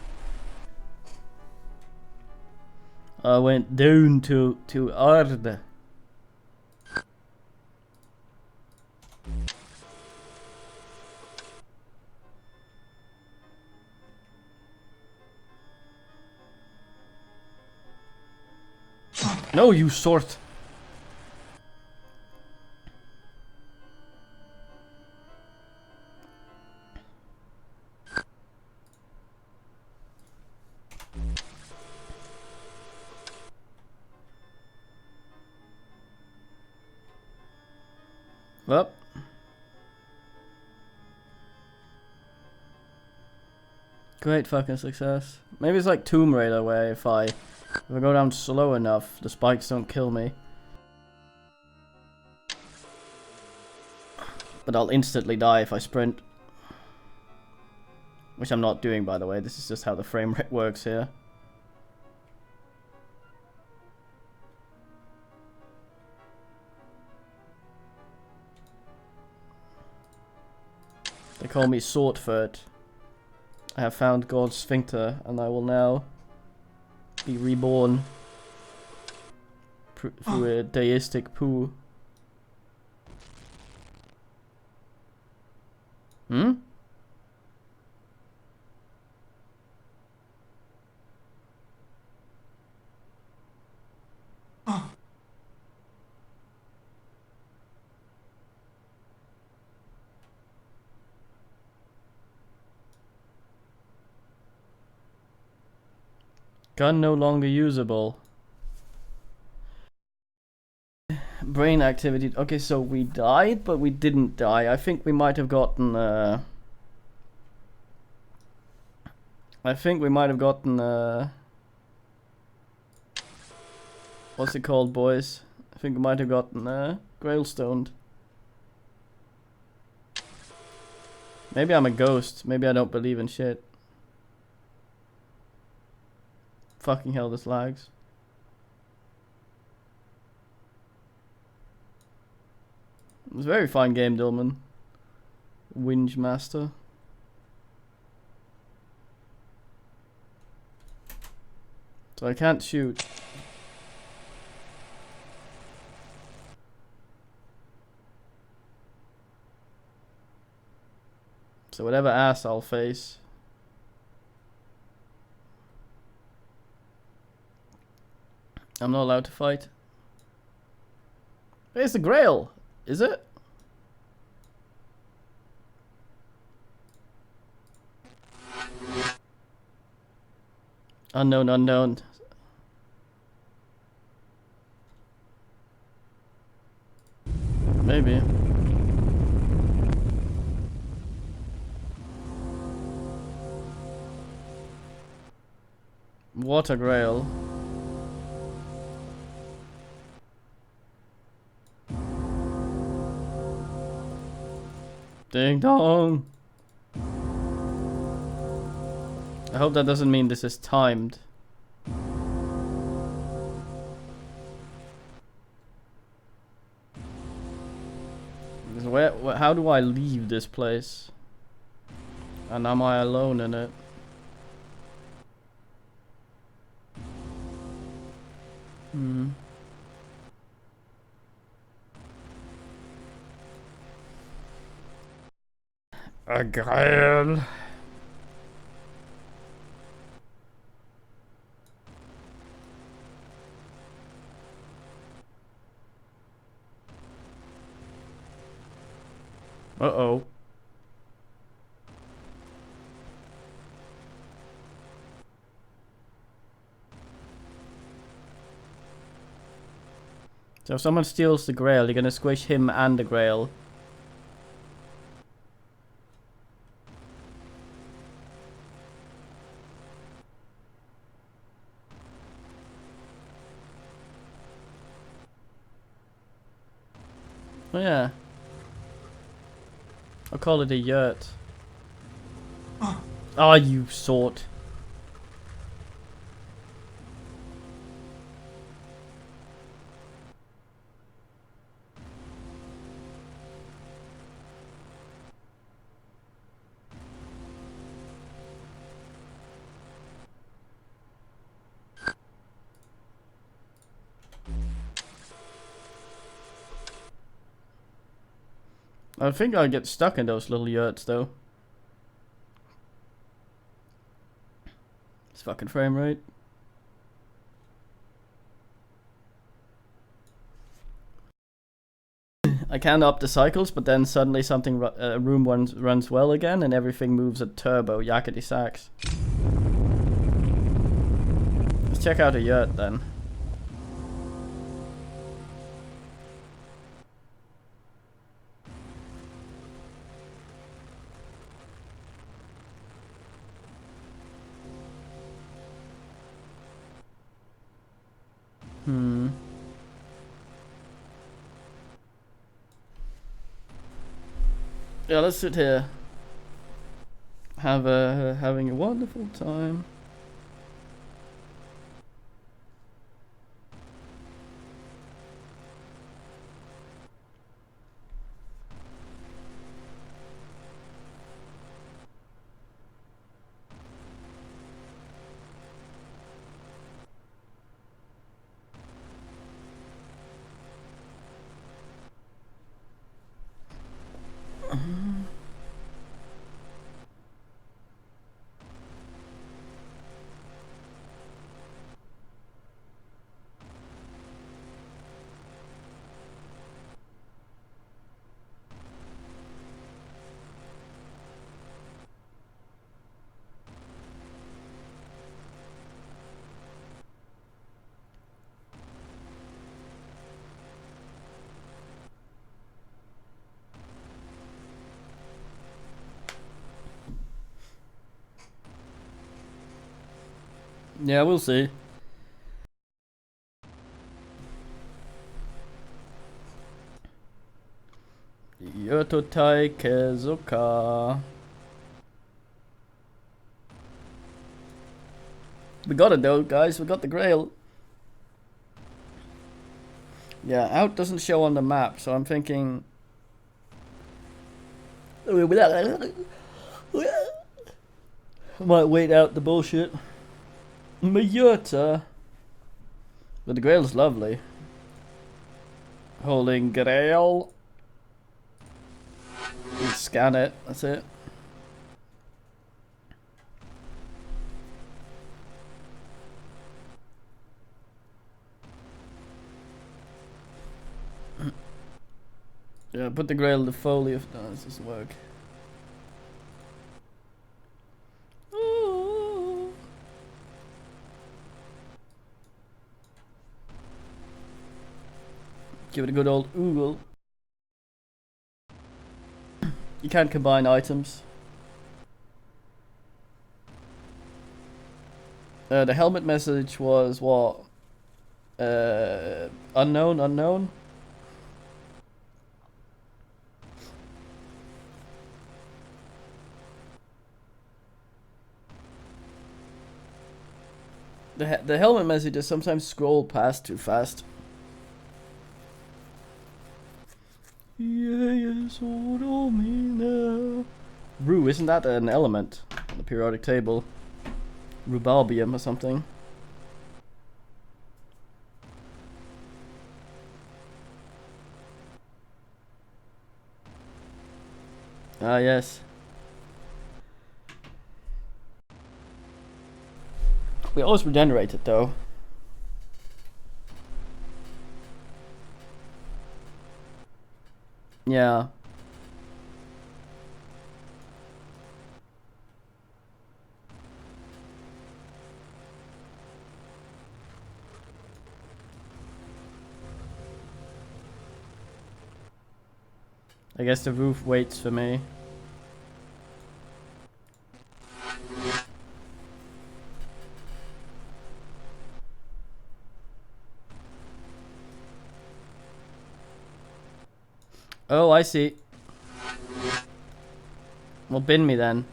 I went down to Ard. No, you sort. Well. Great fucking success. Maybe it's like Tomb Raider where if I go down slow enough, the spikes don't kill me. But I'll instantly die if I sprint. Which I'm not doing, by the way. This is just how the frame rate works here. They call me Swordfoot. I have found God's sphincter, and I will now be reborn through a deistic poo. Hmm? Gun no longer usable. Brain activity. Okay, so we died, but we didn't die. I think we might have gotten what's it called, boys? I think we might have gotten Grailstoned. Maybe I'm a ghost. Maybe I don't believe in shit. Fucking hell, this lags. It was a very fine game, Dillman. Winge Master. So I can't shoot. So whatever ass I'll face. I'm not allowed to fight. It's the Grail, is it? Unknown, unknown. Maybe. Water Grail. Ding dong. I hope that doesn't mean this is timed. How do I leave this place? And am I alone in it? Azrael. Uh-oh. So if someone steals the Grail, you're gonna squish him and the Grail. Oh yeah. I'll call it a yurt. Ah, you sort. I think I'll get stuck in those little yurts though. It's fucking frame rate. I can up the cycles, but then suddenly something room runs well again, and everything moves at turbo yakety sax. Let's check out a yurt then. Yeah, let's sit here. Having a wonderful time. Yeah, we'll see. Yototai Kezuka. We got it though, guys. We got the Grail. Yeah, out doesn't show on the map, so I'm thinking. I might wait out the bullshit. Mayurta. But the Grail's lovely. Holding Grail. You scan it, that's it. Yeah, put the Grail in the foley if no, this doesn't work. Ooh. Give it a good old oogle. You can't combine items. The helmet message was what? Unknown. The helmet messages sometimes scroll past too fast. Rue, isn't that an element on the periodic table? Rubalbium or something. Ah, yes. We always regenerate it though. Yeah. I guess the roof waits for me. Oh, I see. Well, bin me then.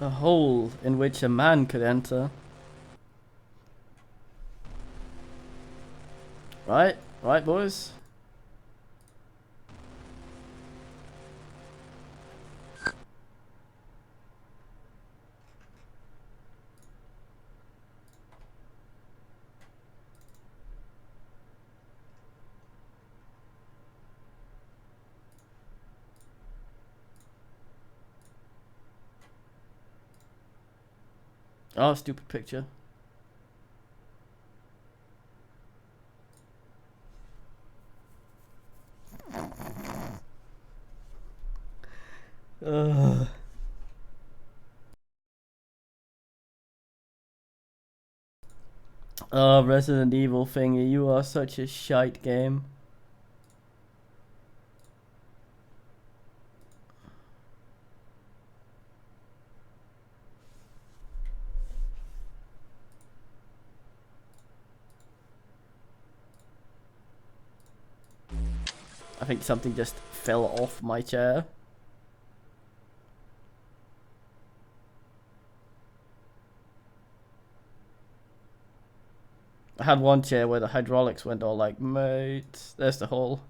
A hole in which a man could enter. Right? Right, boys? Oh, stupid picture. Ugh. Oh, Resident Evil thingy, you are such a shite game. I think something just fell off my chair. I had one chair where the hydraulics went all like, mate, there's the hole.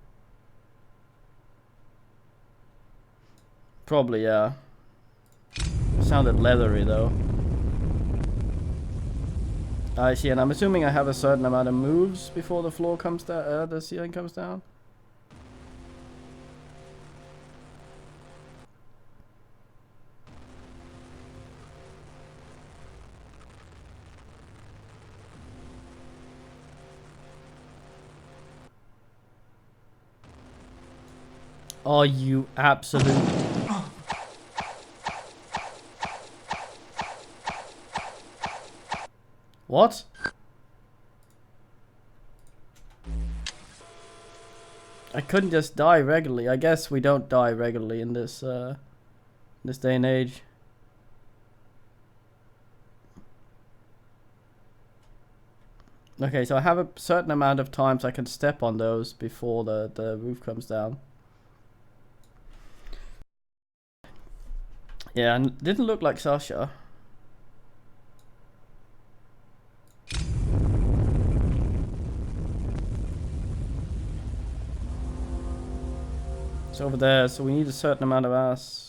Probably, yeah. Sounded leathery though. I see, and I'm assuming I have a certain amount of moves before the floor comes down, the ceiling comes down. Oh, you absolute... What? I couldn't just die regularly. I guess we don't die regularly in this this day and age. Okay, so I have a certain amount of times I can step on those before the roof comes down. Yeah, and didn't look like Sasha. It's over there, so we need a certain amount of ass.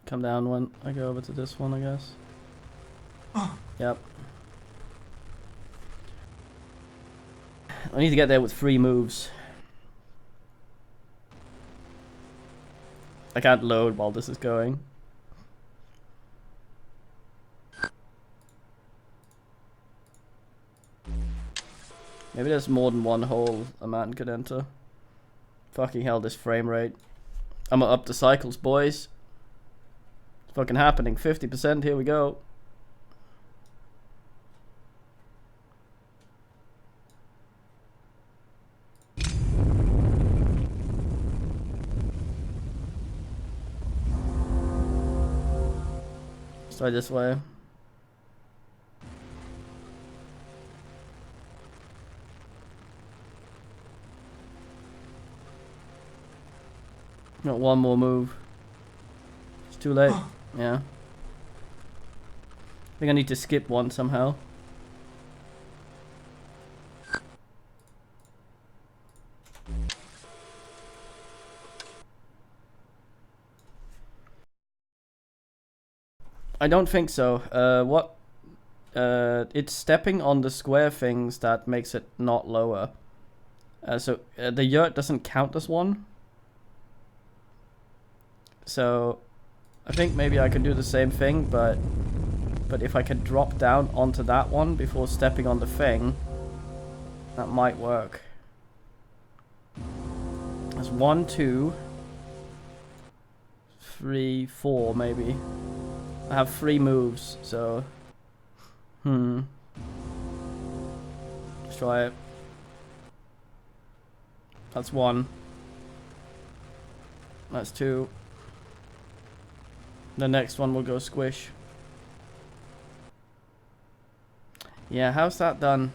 Come down one. I go over to this one, I guess. Yep. I need to get there with 3 moves. I can't load while this is going. Maybe there's more than one hole a man could enter. Fucking hell, this frame rate. I'm gonna up the cycles, boys. It's fucking happening. 50%, here we go. Let's try this way. Got one more move. It's too late. Yeah. I think I need to skip one somehow. I don't think so. It's stepping on the square things that makes it not lower. So the yurt doesn't count as one. So I think maybe I could do the same thing, but if I could drop down onto that one before stepping on the thing, that might work. That's 1, 2, 3, 4 maybe. I have 3 moves, so... Let's try it. That's 1. That's 2. The next one will go squish. Yeah, how's that done?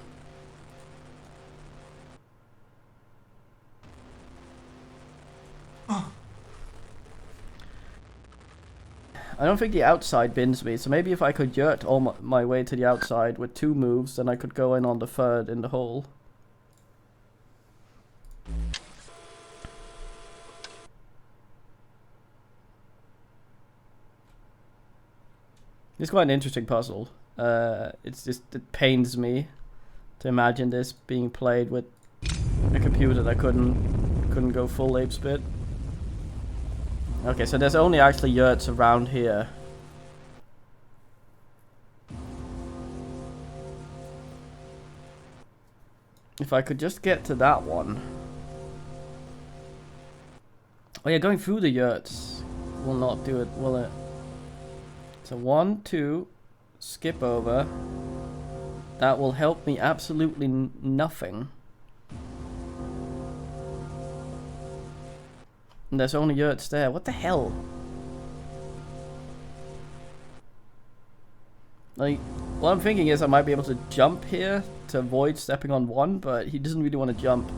I don't think the outside bins me, so maybe if I could yurt all my way to the outside with 2 moves, then I could go in on the 3rd in the hole. It's quite an interesting puzzle. It's just, it pains me to imagine this being played with a computer that couldn't go full ape spit. Okay, so there's only actually yurts around here. If I could just get to that one. Oh yeah, going through the yurts will not do it, will it? So 1, 2, skip over. That will help me absolutely nothing. And there's only yurts there. What the hell? Like, what I'm thinking is I might be able to jump here to avoid stepping on 1, but he doesn't really want to jump.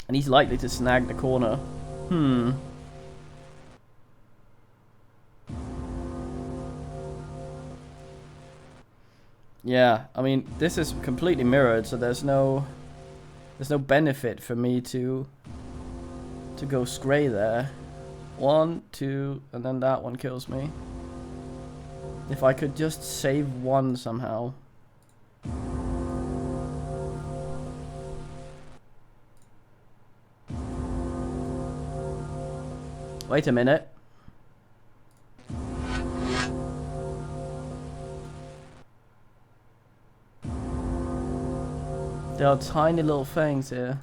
And he's likely to snag the corner. Yeah, I mean, this is completely mirrored, so there's no benefit for me to go Scray there. 1, 2, and then that one kills me. If I could just save 1 somehow. Wait a minute. There are tiny little things here.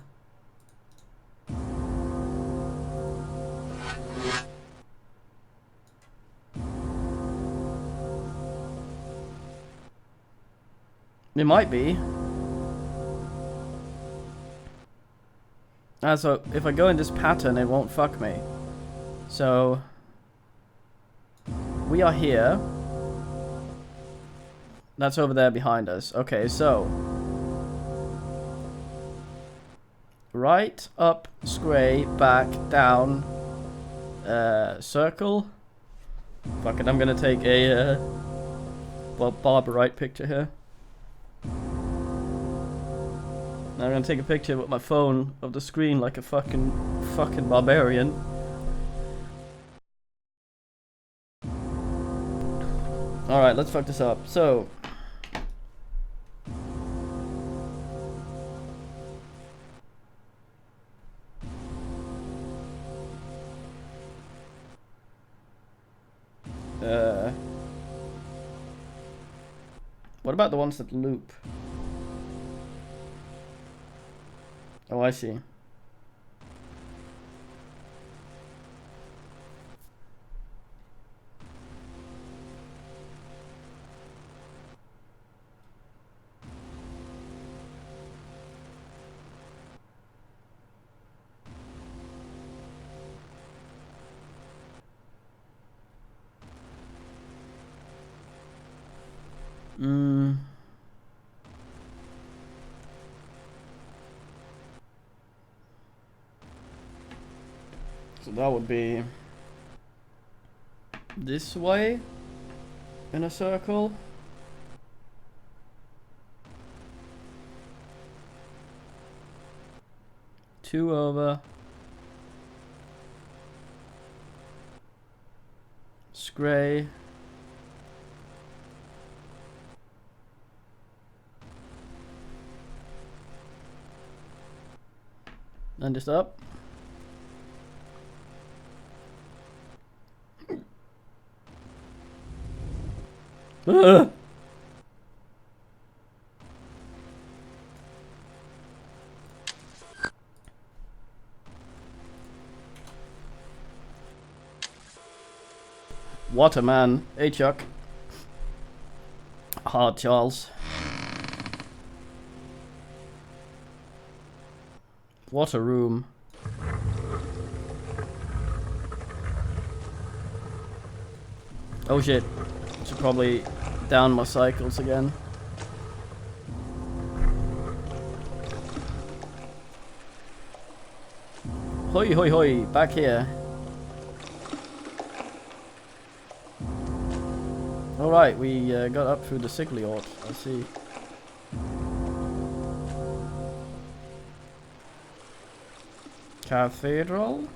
It might be. So if I go in this pattern, it won't fuck me. So we are here. That's over there behind us. Okay, so right, up, Scray, back, down, circle. Fuck it, I'm gonna take a Barbara Wright picture here. I'm gonna take a picture with my phone of the screen like a fucking barbarian. Alright, let's fuck this up. So what about the ones that loop? Oh, I see. So that would be this way in a circle. Two over. Scray. And just up. Ugh. Waterman. Hey Chuck. Hard Charles. Water room. Oh shit. Should probably down my cycles again. Hoi hoi hoi, back here. Alright, we got up through the Sigliort, I see. Cathedral?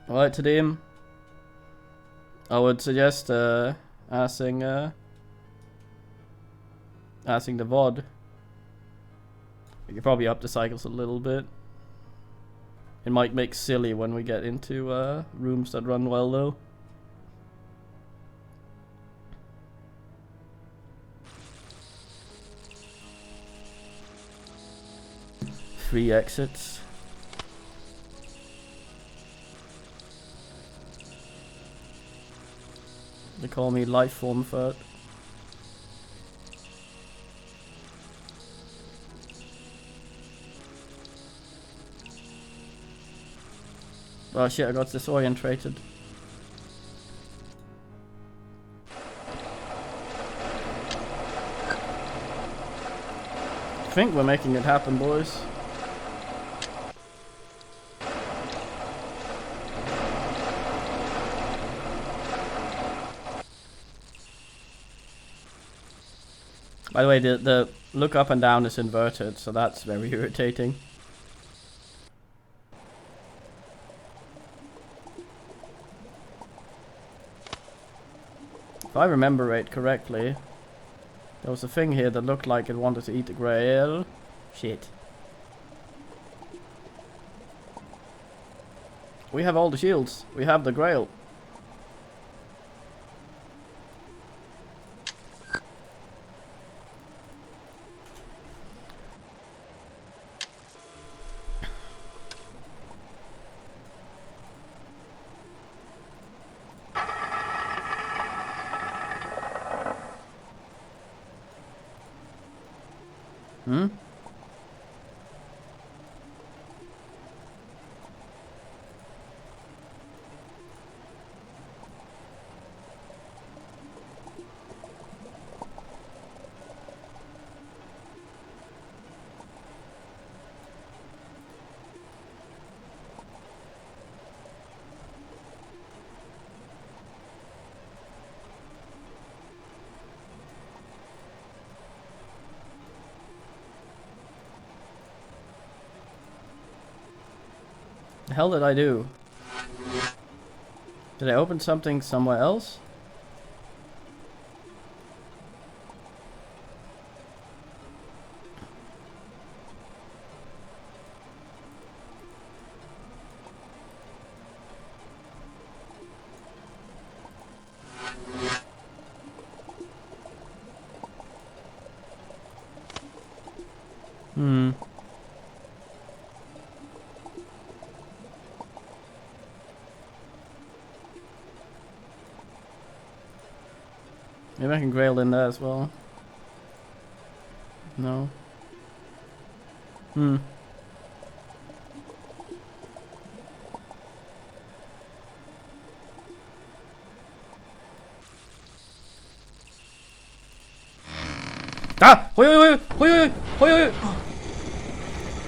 Alright, to them. I would suggest asking the VOD. We could probably up the cycles a little bit. It might make silly when we get into rooms that run well though. Three exits. They call me Lifeform Fert. Oh shit, I got disorientated. I think we're making it happen, boys. By the way, the look up and down is inverted, so that's very irritating. If I remember it correctly, there was a thing here that looked like it wanted to eat the grail. Shit. We have all the shields. We have the grail. Hmm? The hell did I do? Did I open something somewhere else? Hmm. Maybe I can grail in there as well. No. Hmm. Ah! Hoi hoi hoi! Hoi hoi hoi hoi!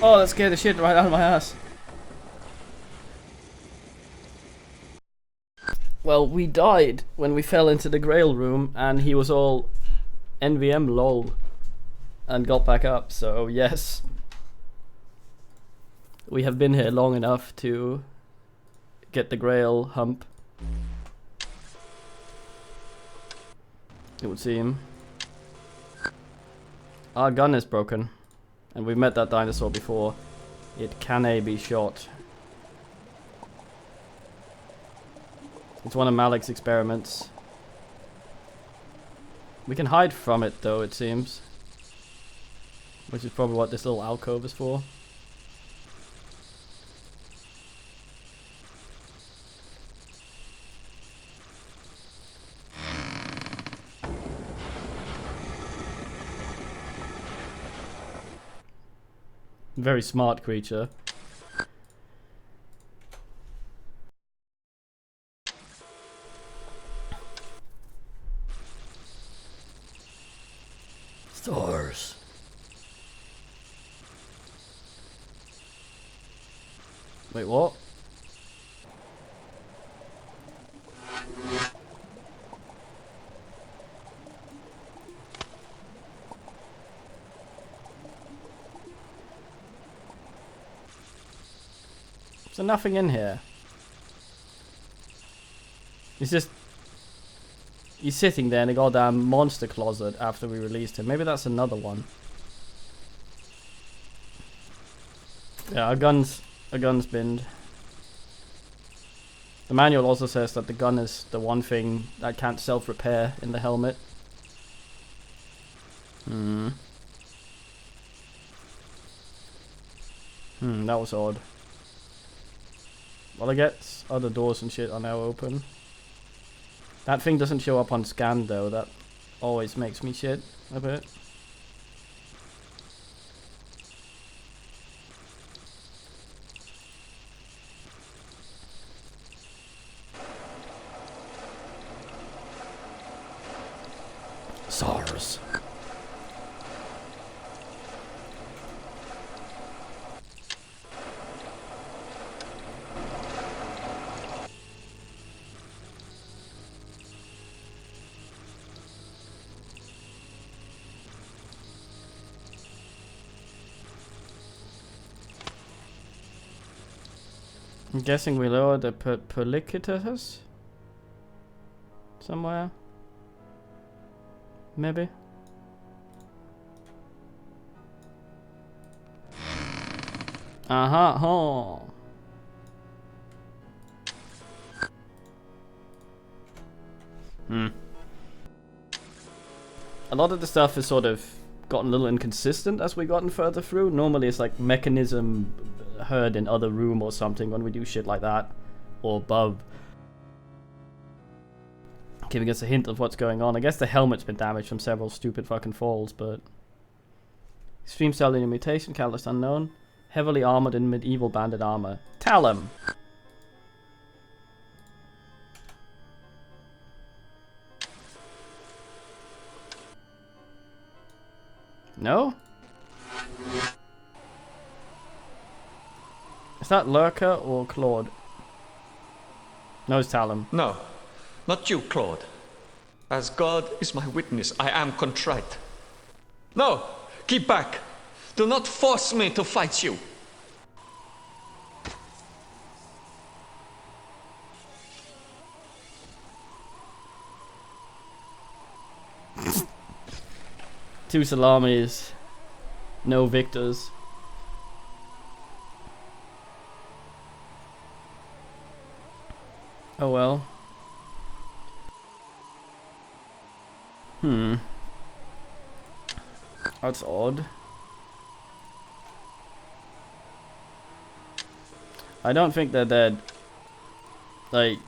Oh, that scared the shit right out of my ass. Well, we died when we fell into the Grail room, and he was all NVM lol and got back up, so yes. We have been here long enough to get the Grail hump, it would seem. Our gun is broken, and we've met that dinosaur before. It can be shot. It's one of Malik's experiments. We can hide from it though, it seems. Which is probably what this little alcove is for. Very smart creature. Stars. Wait, what? There's nothing in here. He's just... He's sitting there in a goddamn monster closet after we released him. Maybe that's another one. Yeah, our gun's binned. The manual also says that the gun is the one thing that can't self-repair in the helmet. That was odd. Well, I guess other doors and shit are now open. That thing doesn't show up on scan though, that always makes me shit a bit. SARS. I'm guessing we lowered the perlicators somewhere. Maybe. Aha, huh. A lot of the stuff is sort of gotten a little inconsistent as we gotten further through. Normally it's like mechanism heard in other room or something when we do shit like that. Or above. Giving us a hint of what's going on. I guess the helmet's been damaged from several stupid fucking falls, but... Extreme cellular mutation, catalyst unknown. Heavily armored in medieval banded armor. Talum! No? Is that Lurker or Claude? No, it's Talum. No, not you, Claude. As God is my witness, I am contrite. No, keep back. Do not force me to fight you. Two salamis, no victors. Oh well. That's odd. I don't think they're dead. Like,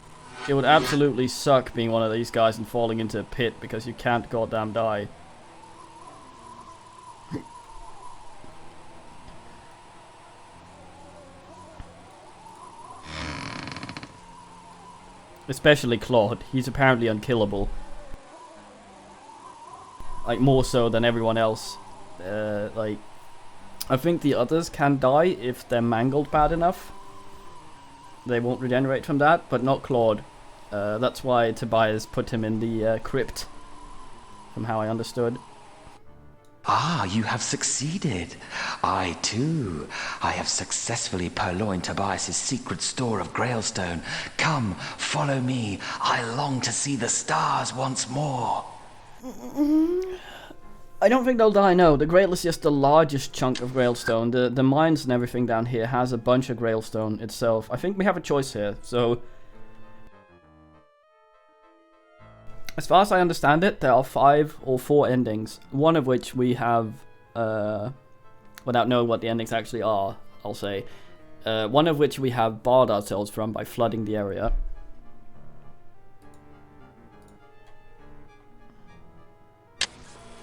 it would absolutely suck being one of these guys and falling into a pit because you can't goddamn die. Especially Claude. He's apparently unkillable. Like, more so than everyone else. Like, I think the others can die if they're mangled bad enough. They won't regenerate from that, but not Claude. That's why Tobias put him in the crypt, from how I understood. Ah, you have succeeded. I, too. I have successfully purloined Tobias's secret store of Grailstone. Come, follow me. I long to see the stars once more. I don't think they'll die, no. The Grail is just the largest chunk of Grailstone. The mines and everything down here has a bunch of Grailstone itself. I think we have a choice here, so... As far as I understand it, there are 5 or 4 endings. One of which we have without knowing what the endings actually are, I'll say. One of which we have barred ourselves from by flooding the area.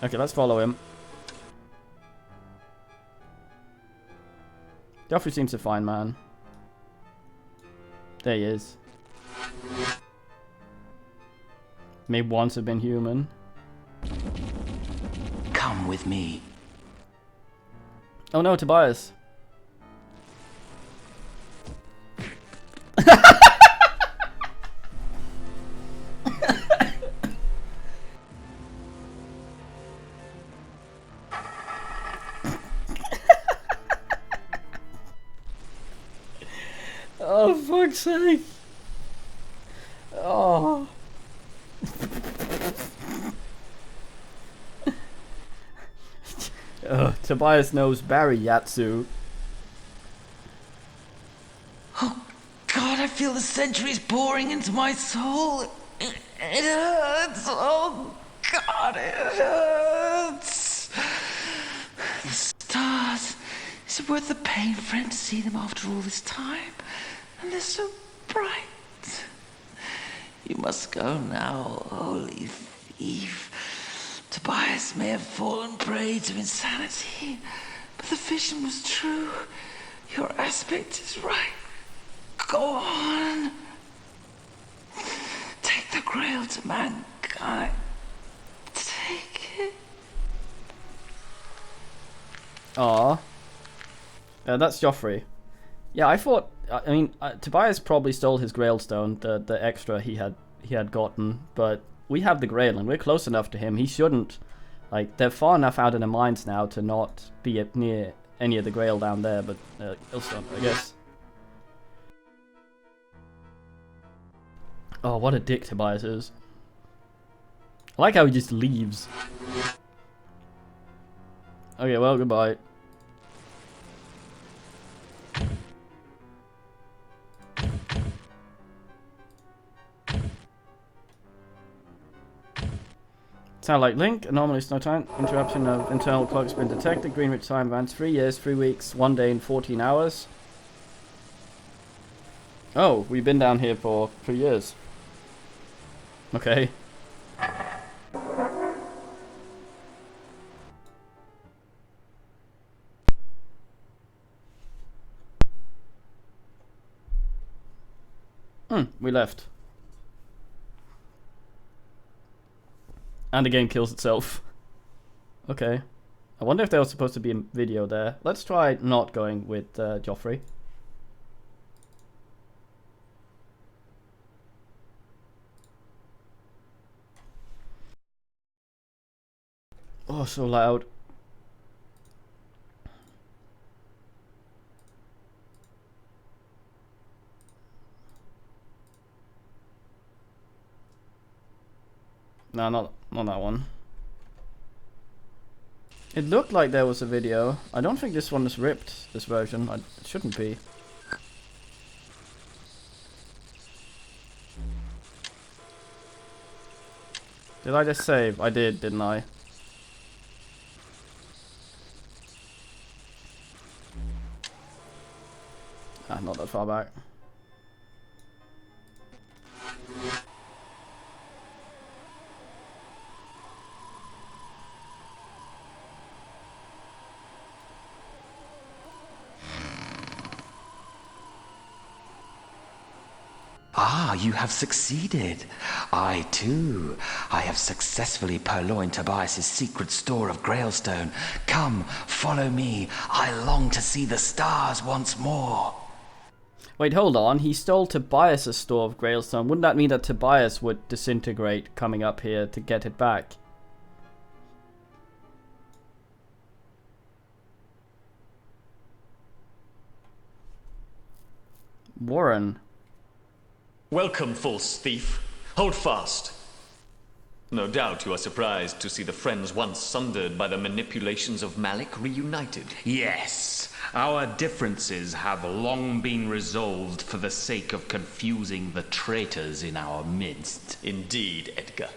Okay, let's follow him. Joffrey seems a fine man. There he is. May once have been human. Come with me. Oh no, Tobias. Oh, fuck's sake. Oh. Tobias knows Barry Yatsu. Oh, God, I feel the centuries pouring into my soul. It hurts. Oh, God, it hurts. The stars. Is it worth the pain, friend, to see them after all this time? And they're so bright. You must go now, holy thief. Tobias may have fallen prey to insanity, but the vision was true. Your aspect is right. Go on. Take the grail to mankind. Take it. Aw. That's Joffrey. Yeah, I thought. I mean, Tobias probably stole his Grailstone, the extra he had gotten, but we have the Grail and we're close enough to him. He shouldn't. Like, they're far enough out in the mines now to not be near any of the Grail down there, but Grailstone, I guess. Oh, what a dick Tobias is. I like how he just leaves. Okay, well, goodbye. Sound like Link, anomalous no time interruption of internal clock's been detected. Greenwich time advance 3 years, 3 weeks, 1 day and 14 hours. Oh, we've been down here for 3 years. Okay. We left. And the game kills itself. Okay. I wonder if there was supposed to be a video there. Let's try not going with Joffrey. Oh, so loud. No, not that one. It looked like there was a video. I don't think this one is ripped, this version. It shouldn't be. Did I just save? I did, didn't I? Ah, not that far back. Ah, you have succeeded. I, too. I have successfully purloined Tobias's secret store of Grailstone. Come, follow me. I long to see the stars once more. Wait, hold on. He stole Tobias' store of Grailstone. Wouldn't that mean that Tobias would disintegrate coming up here to get it back? Warren. Welcome, false thief. Hold fast. No doubt you are surprised to see the friends once sundered by the manipulations of Malik reunited. Yes, our differences have long been resolved for the sake of confusing the traitors in our midst. Indeed, Edgar.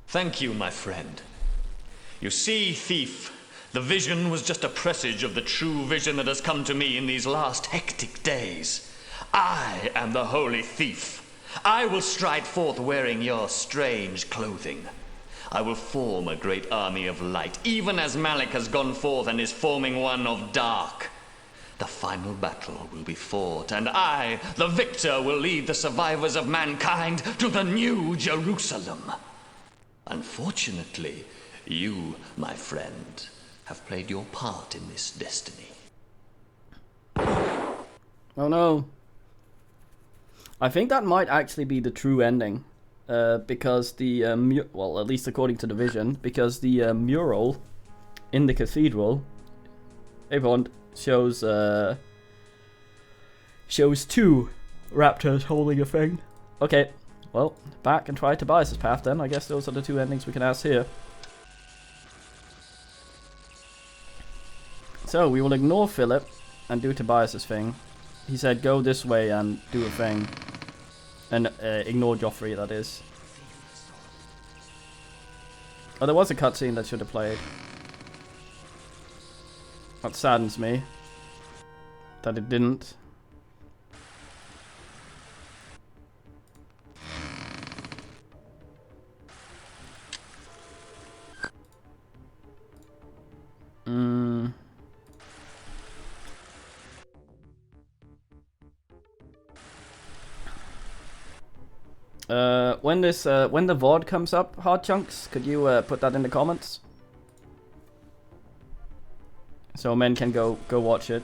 Thank you, my friend. You see, thief, the vision was just a presage of the true vision that has come to me in these last hectic days. I am the holy thief. I will stride forth wearing your strange clothing. I will form a great army of light, even as Malik has gone forth and is forming one of dark. The final battle will be fought, and I, the victor, will lead the survivors of mankind to the New Jerusalem. Unfortunately, you, my friend, have played your part in this destiny. Oh no. I think that might actually be the true ending. Because the, well, at least according to the vision, because the mural in the cathedral, everyone shows two raptors holding a thing. Okay, well, back and try Tobias's path then. I guess those are the two endings we can ask here. So we will ignore Philip and do Tobias's thing. He said go this way and do a thing. And ignore Joffrey, that is. Oh, there was a cutscene that should have played. That saddens me. That it didn't. When the VOD comes up, Hard Chunks, could you put that in the comments? So men can go watch it.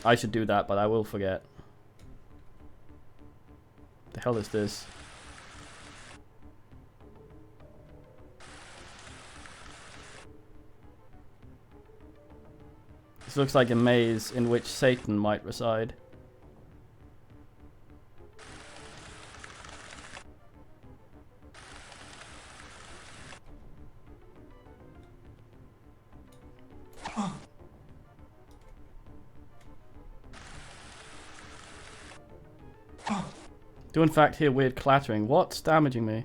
I should do that, but I will forget. The hell is this? This looks like a maze in which Satan might reside. Do in fact hear weird clattering. What's damaging me?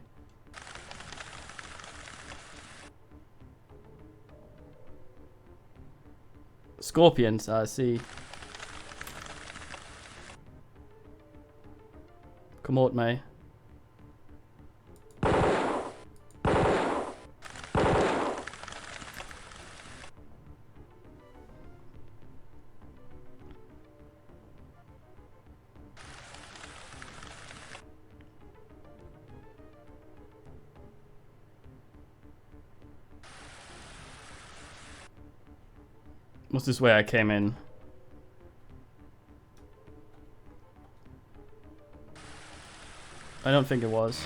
Scorpions, I see. Come out, May. What's this way I came in? I don't think it was.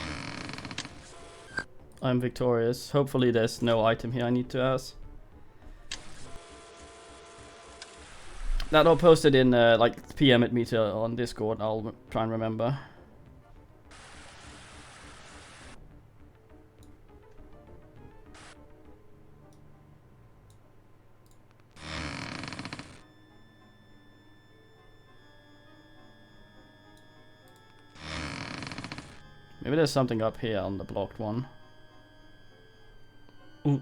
I'm victorious. Hopefully there's no item here I need to ask. That I'll post it in like PM at me on Discord. I'll try and remember. Maybe there's something up here on the blocked one. If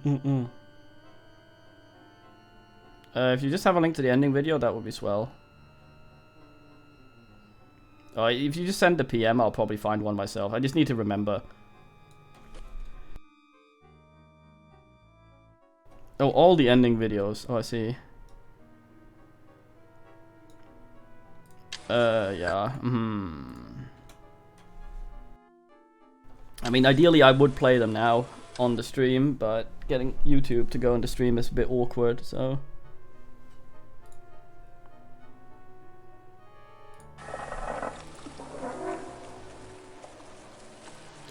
you just have a link to the ending video, that would be swell. If you just send the PM, I'll probably find one myself. I just need to remember. Oh, all the ending videos. Oh, I see. Yeah. I mean, ideally I would play them now on the stream, but getting YouTube to go on the stream is a bit awkward, so...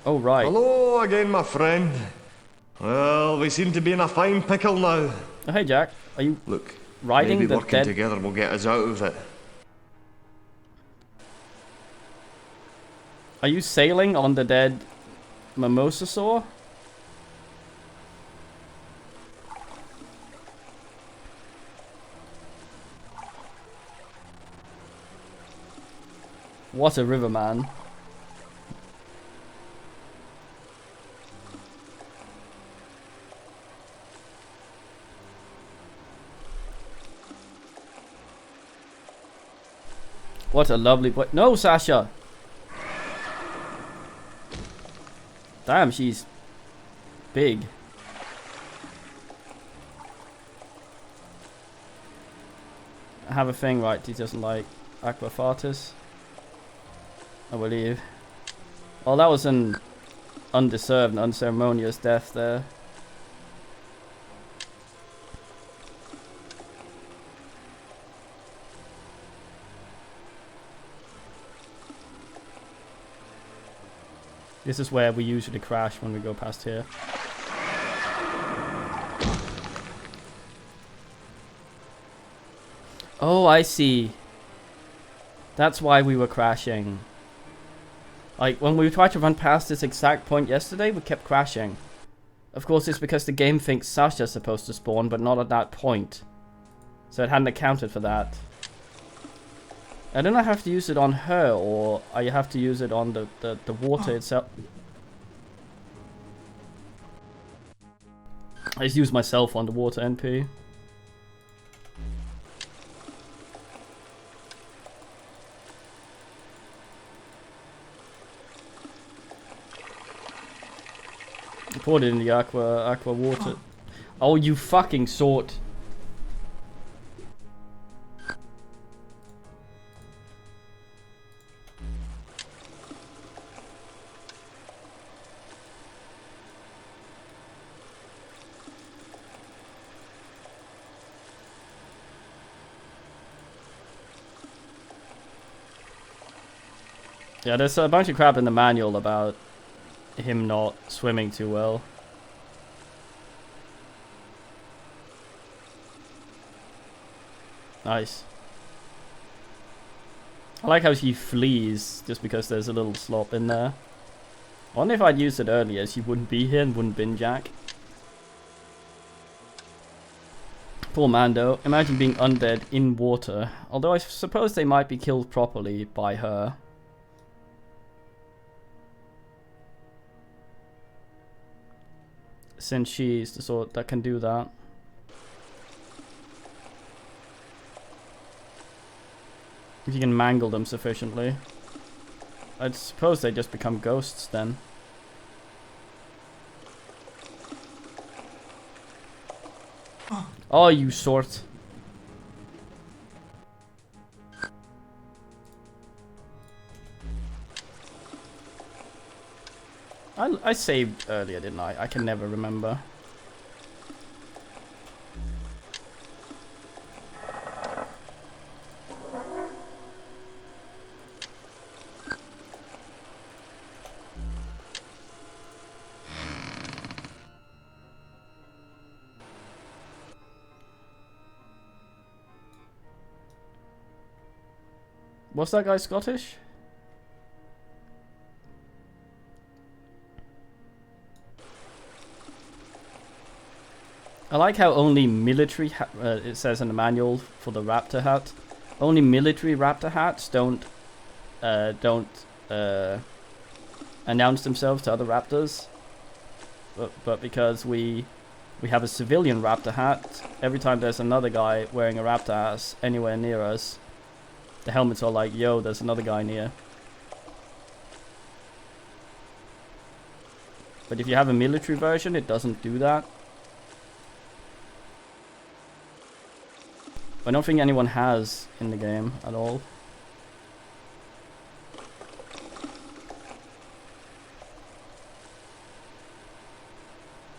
Oh, right. Hello again, my friend. Well, we seem to be in a fine pickle now. Oh, hey, Jack. Are you Look, riding maybe the working dead... together will get us out of it. Are you sailing on the dead Mimosasaur? What a river, man. What a lovely boy. No, Sasha! Damn, she's big. I have a thing, right? He doesn't like aquafartus. I believe. Well, that was an undeserved and unceremonious death there. This is where we usually crash when we go past here. Oh, I see. That's why we were crashing. Like, when we tried to run past this exact point yesterday, we kept crashing. Of course, it's because the game thinks Sasha's supposed to spawn, but not at that point. So it hadn't accounted for that. I don't know if I have to use it on her, or I have to use it on the water itself. I just use myself on the water NP. I poured it in the aqua water. Oh, you fucking sort. Yeah, there's a bunch of crap in the manual about him not swimming too well. Nice. I like how she flees just because there's a little slop in there. I wonder if I'd used it earlier, she wouldn't be here and wouldn't bin Jack. Poor Mando. Imagine being undead in water. Although I suppose they might be killed properly by her. Since she's the sort that can do that. If you can mangle them sufficiently. I suppose they just become ghosts then. Oh, you sort. I saved earlier, didn't I? I can never remember. Was that guy Scottish? I like how only military, it says in the manual for the raptor hat, only military raptor hats don't announce themselves to other raptors. But because we have a civilian raptor hat, every time there's another guy wearing a raptor hat anywhere near us, the helmets are like, yo, there's another guy near. But if you have a military version, it doesn't do that. I don't think anyone has in the game at all.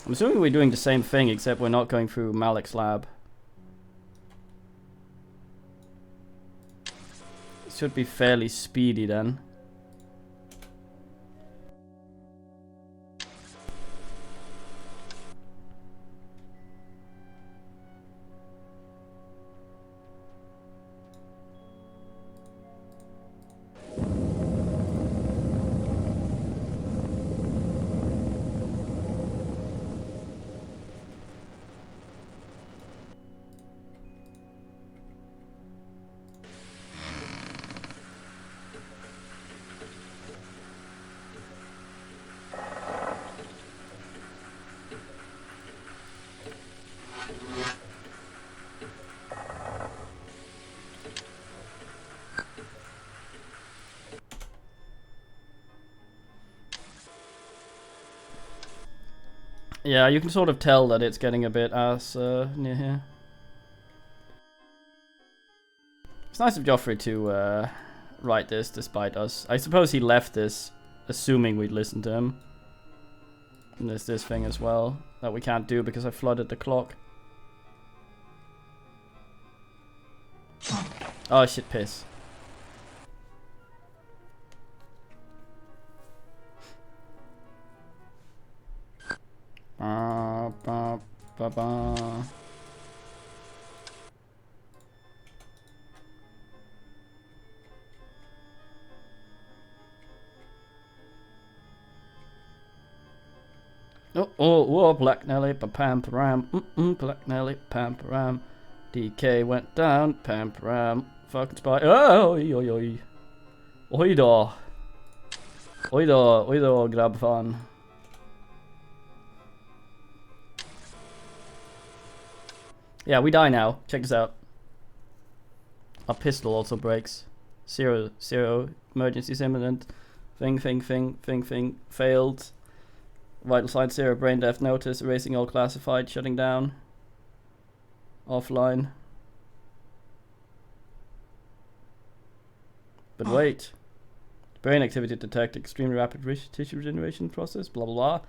I'm assuming we're doing the same thing, except we're not going through Malik's lab. It should be fairly speedy then. Yeah, you can sort of tell that it's getting a bit ass near here. It's nice of Joffrey to write this despite us. I suppose he left this assuming we'd listen to him. And there's this thing as well that we can't do because I flooded the clock. Oh shit, piss. Ba, ba, ba, ba. Oh, Black Nelly, pam param, Black Nelly, pam param. DK went down, pam param. Fucking spy. Oh, oi, oi, oi. Oi då. Oi då, grabbfan. Yeah, we die now. Check this out. Our pistol also breaks. Zero. Emergency's imminent. Thing. Failed. Vital signs 0. Brain death notice. Erasing all classified. Shutting down. Offline. But wait. Brain activity detect. Extremely rapid tissue regeneration process. Blah blah blah.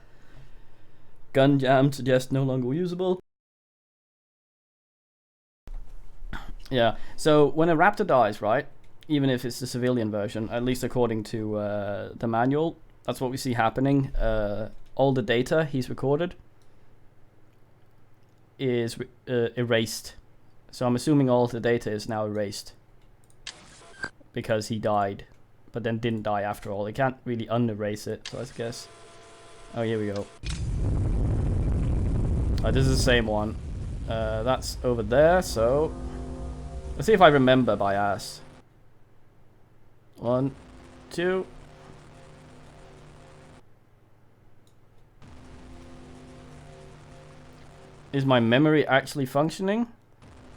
Gun jam suggest no longer usable. Yeah, so when a raptor dies, right, even if it's the civilian version, at least according to the manual, that's what we see happening. All the data he's recorded is erased. So I'm assuming all the data is now erased. Because he died, but then didn't die after all. They can't really unerase it, so I guess. Oh, here we go. This is the same one. That's over there, so... Let's see if I remember by ass. 1, 2. Is my memory actually functioning?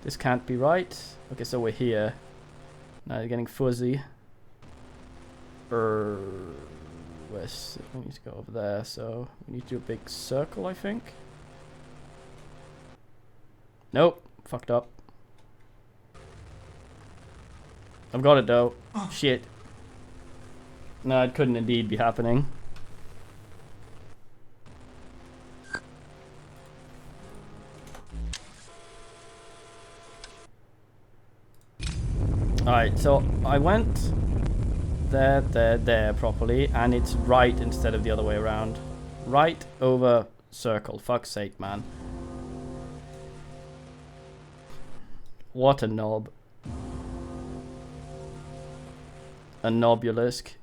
This can't be right. Okay, so we're here. Now you're getting fuzzy. West. We need to go over there, so we need to do a big circle, I think. Nope, fucked up. I've got it though. Oh. Shit. No, it couldn't indeed be happening. Alright, so I went there properly, and it's right instead of the other way around. Right over circle. Fuck's sake, man. What a knob. A nobulisk.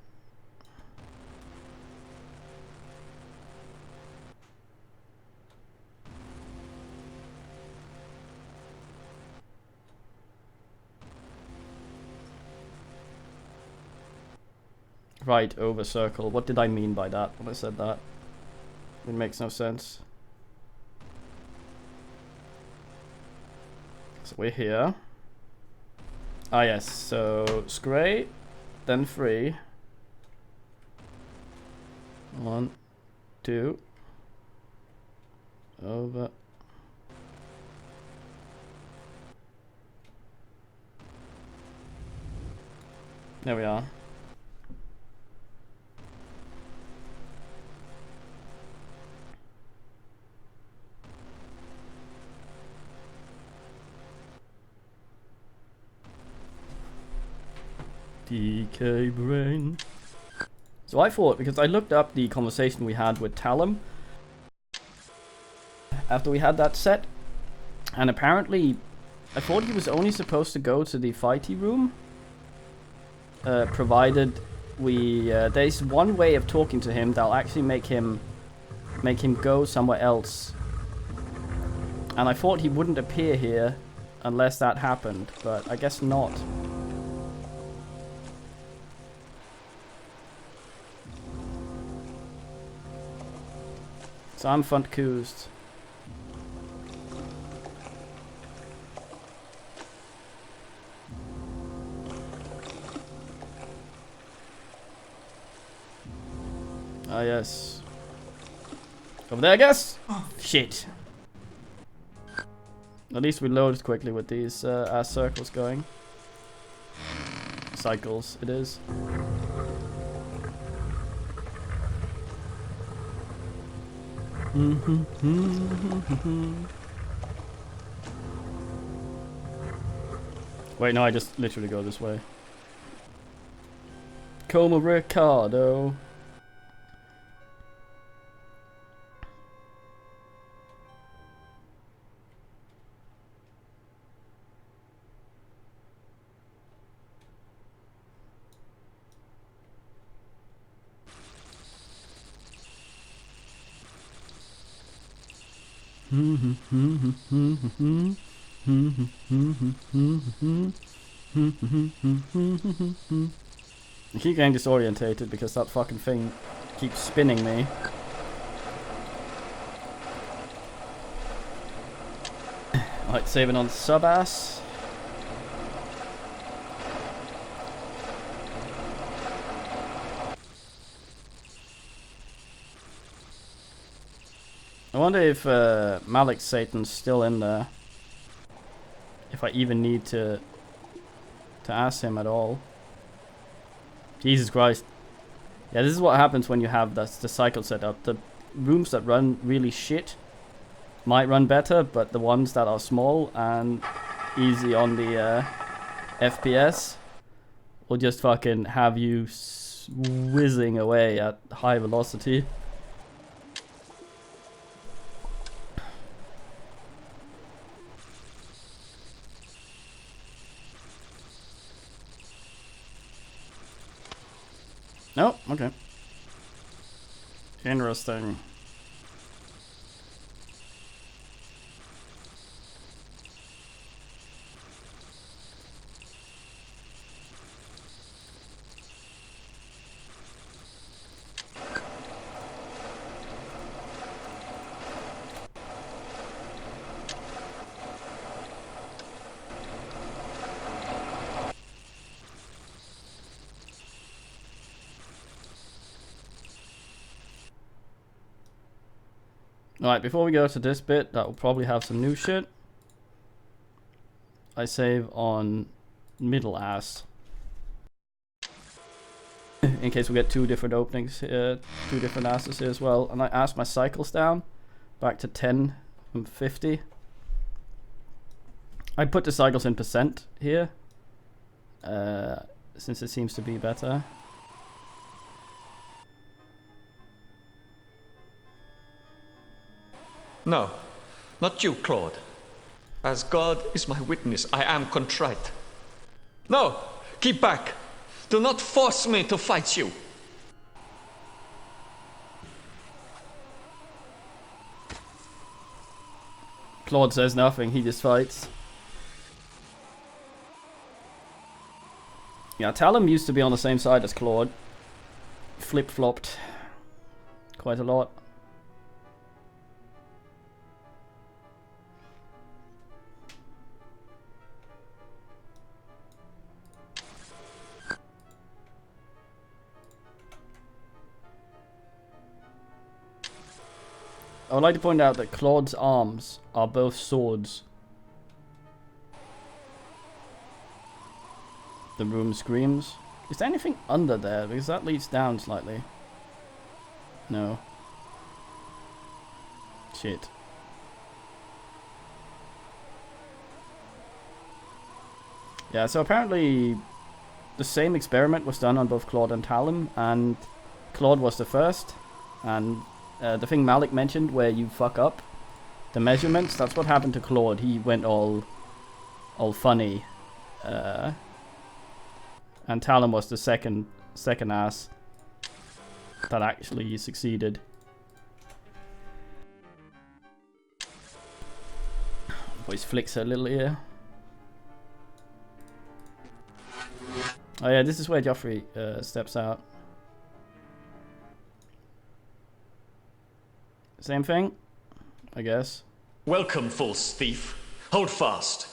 Right over circle. What did I mean by that when I said that? It makes no sense. So we're here. Ah yes, so Scray, then 3. 1, 2. Over. There we are. DK brain. So I thought, because I looked up the conversation we had with Talum after we had that set, and apparently I thought he was only supposed to go to the fighty room, provided we there's one way of talking to him that'll actually make him go somewhere else, and I thought he wouldn't appear here unless that happened, but I guess not. So I'm confused. Ah yes. Over there, I guess. Shit. At least we loaded quickly with these ass circles going. Cycles, it is. Wait, no, I just literally go this way. Como Ricardo. I keep getting disorientated because that fucking thing keeps spinning me. Alright, saving on sub-ass. I wonder if Malik Satan's still in there. If I even need to ask him at all. Jesus Christ. Yeah, this is what happens when you have the cycle set up. The rooms that run really shit might run better, but the ones that are small and easy on the FPS will just fucking have you whizzing away at high velocity. No, okay. Interesting. Alright, before we go to this bit, that will probably have some new shit. I save on middle ass. In case we get two different openings, two different asses here as well. And I asked my cycles down, back to 10 from 50. I put the cycles in percent here, since it seems to be better. No, not you, Claude. As God is my witness, I am contrite. No, keep back. Do not force me to fight you. Claude says nothing, he just fights. Yeah, Talum used to be on the same side as Claude. Flip-flopped quite a lot. I would like to point out that Claude's arms are both swords. The room screams. Is there anything under there? Because that leads down slightly. No. Shit. Yeah, so apparently the same experiment was done on both Claude and Talum, and Claude was the first, and the thing Malik mentioned where you fuck up the measurements, that's what happened to Claude. He went all funny. And Talum was the second ass that actually succeeded. Voice flicks her little ear. Oh yeah, this is where Joffrey steps out. Same thing, I guess. Welcome, false thief. Hold fast.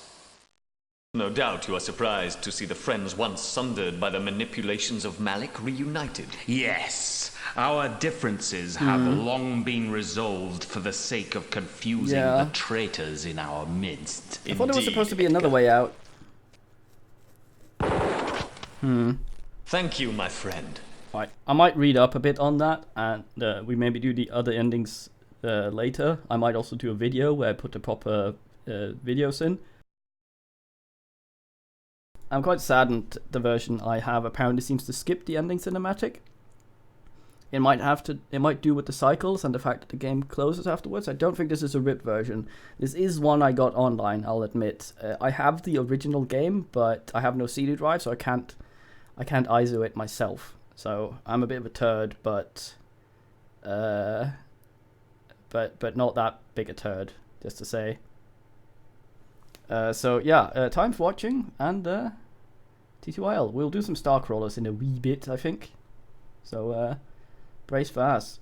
No doubt you are surprised to see the friends once sundered by the manipulations of Malik reunited. Yes, our differences have long been resolved for the sake of confusing Yeah. the traitors in our midst. I thought there was Indeed. supposed to be another way out. Thank you, my friend. Right, I might read up a bit on that, and we maybe do the other endings later. I might also do a video where I put the proper videos in. I'm quite saddened the version I have apparently seems to skip the ending cinematic. It might do with the cycles and the fact that the game closes afterwards. I don't think this is a ripped version. This is one I got online, I'll admit. I have the original game, but I have no CD drive, so I can't ISO it myself. So I'm a bit of a turd, but not that big a turd, just to say. So yeah, time for watching, and TTYL. We'll do some Starcrawlers in a wee bit, I think. So brace for us.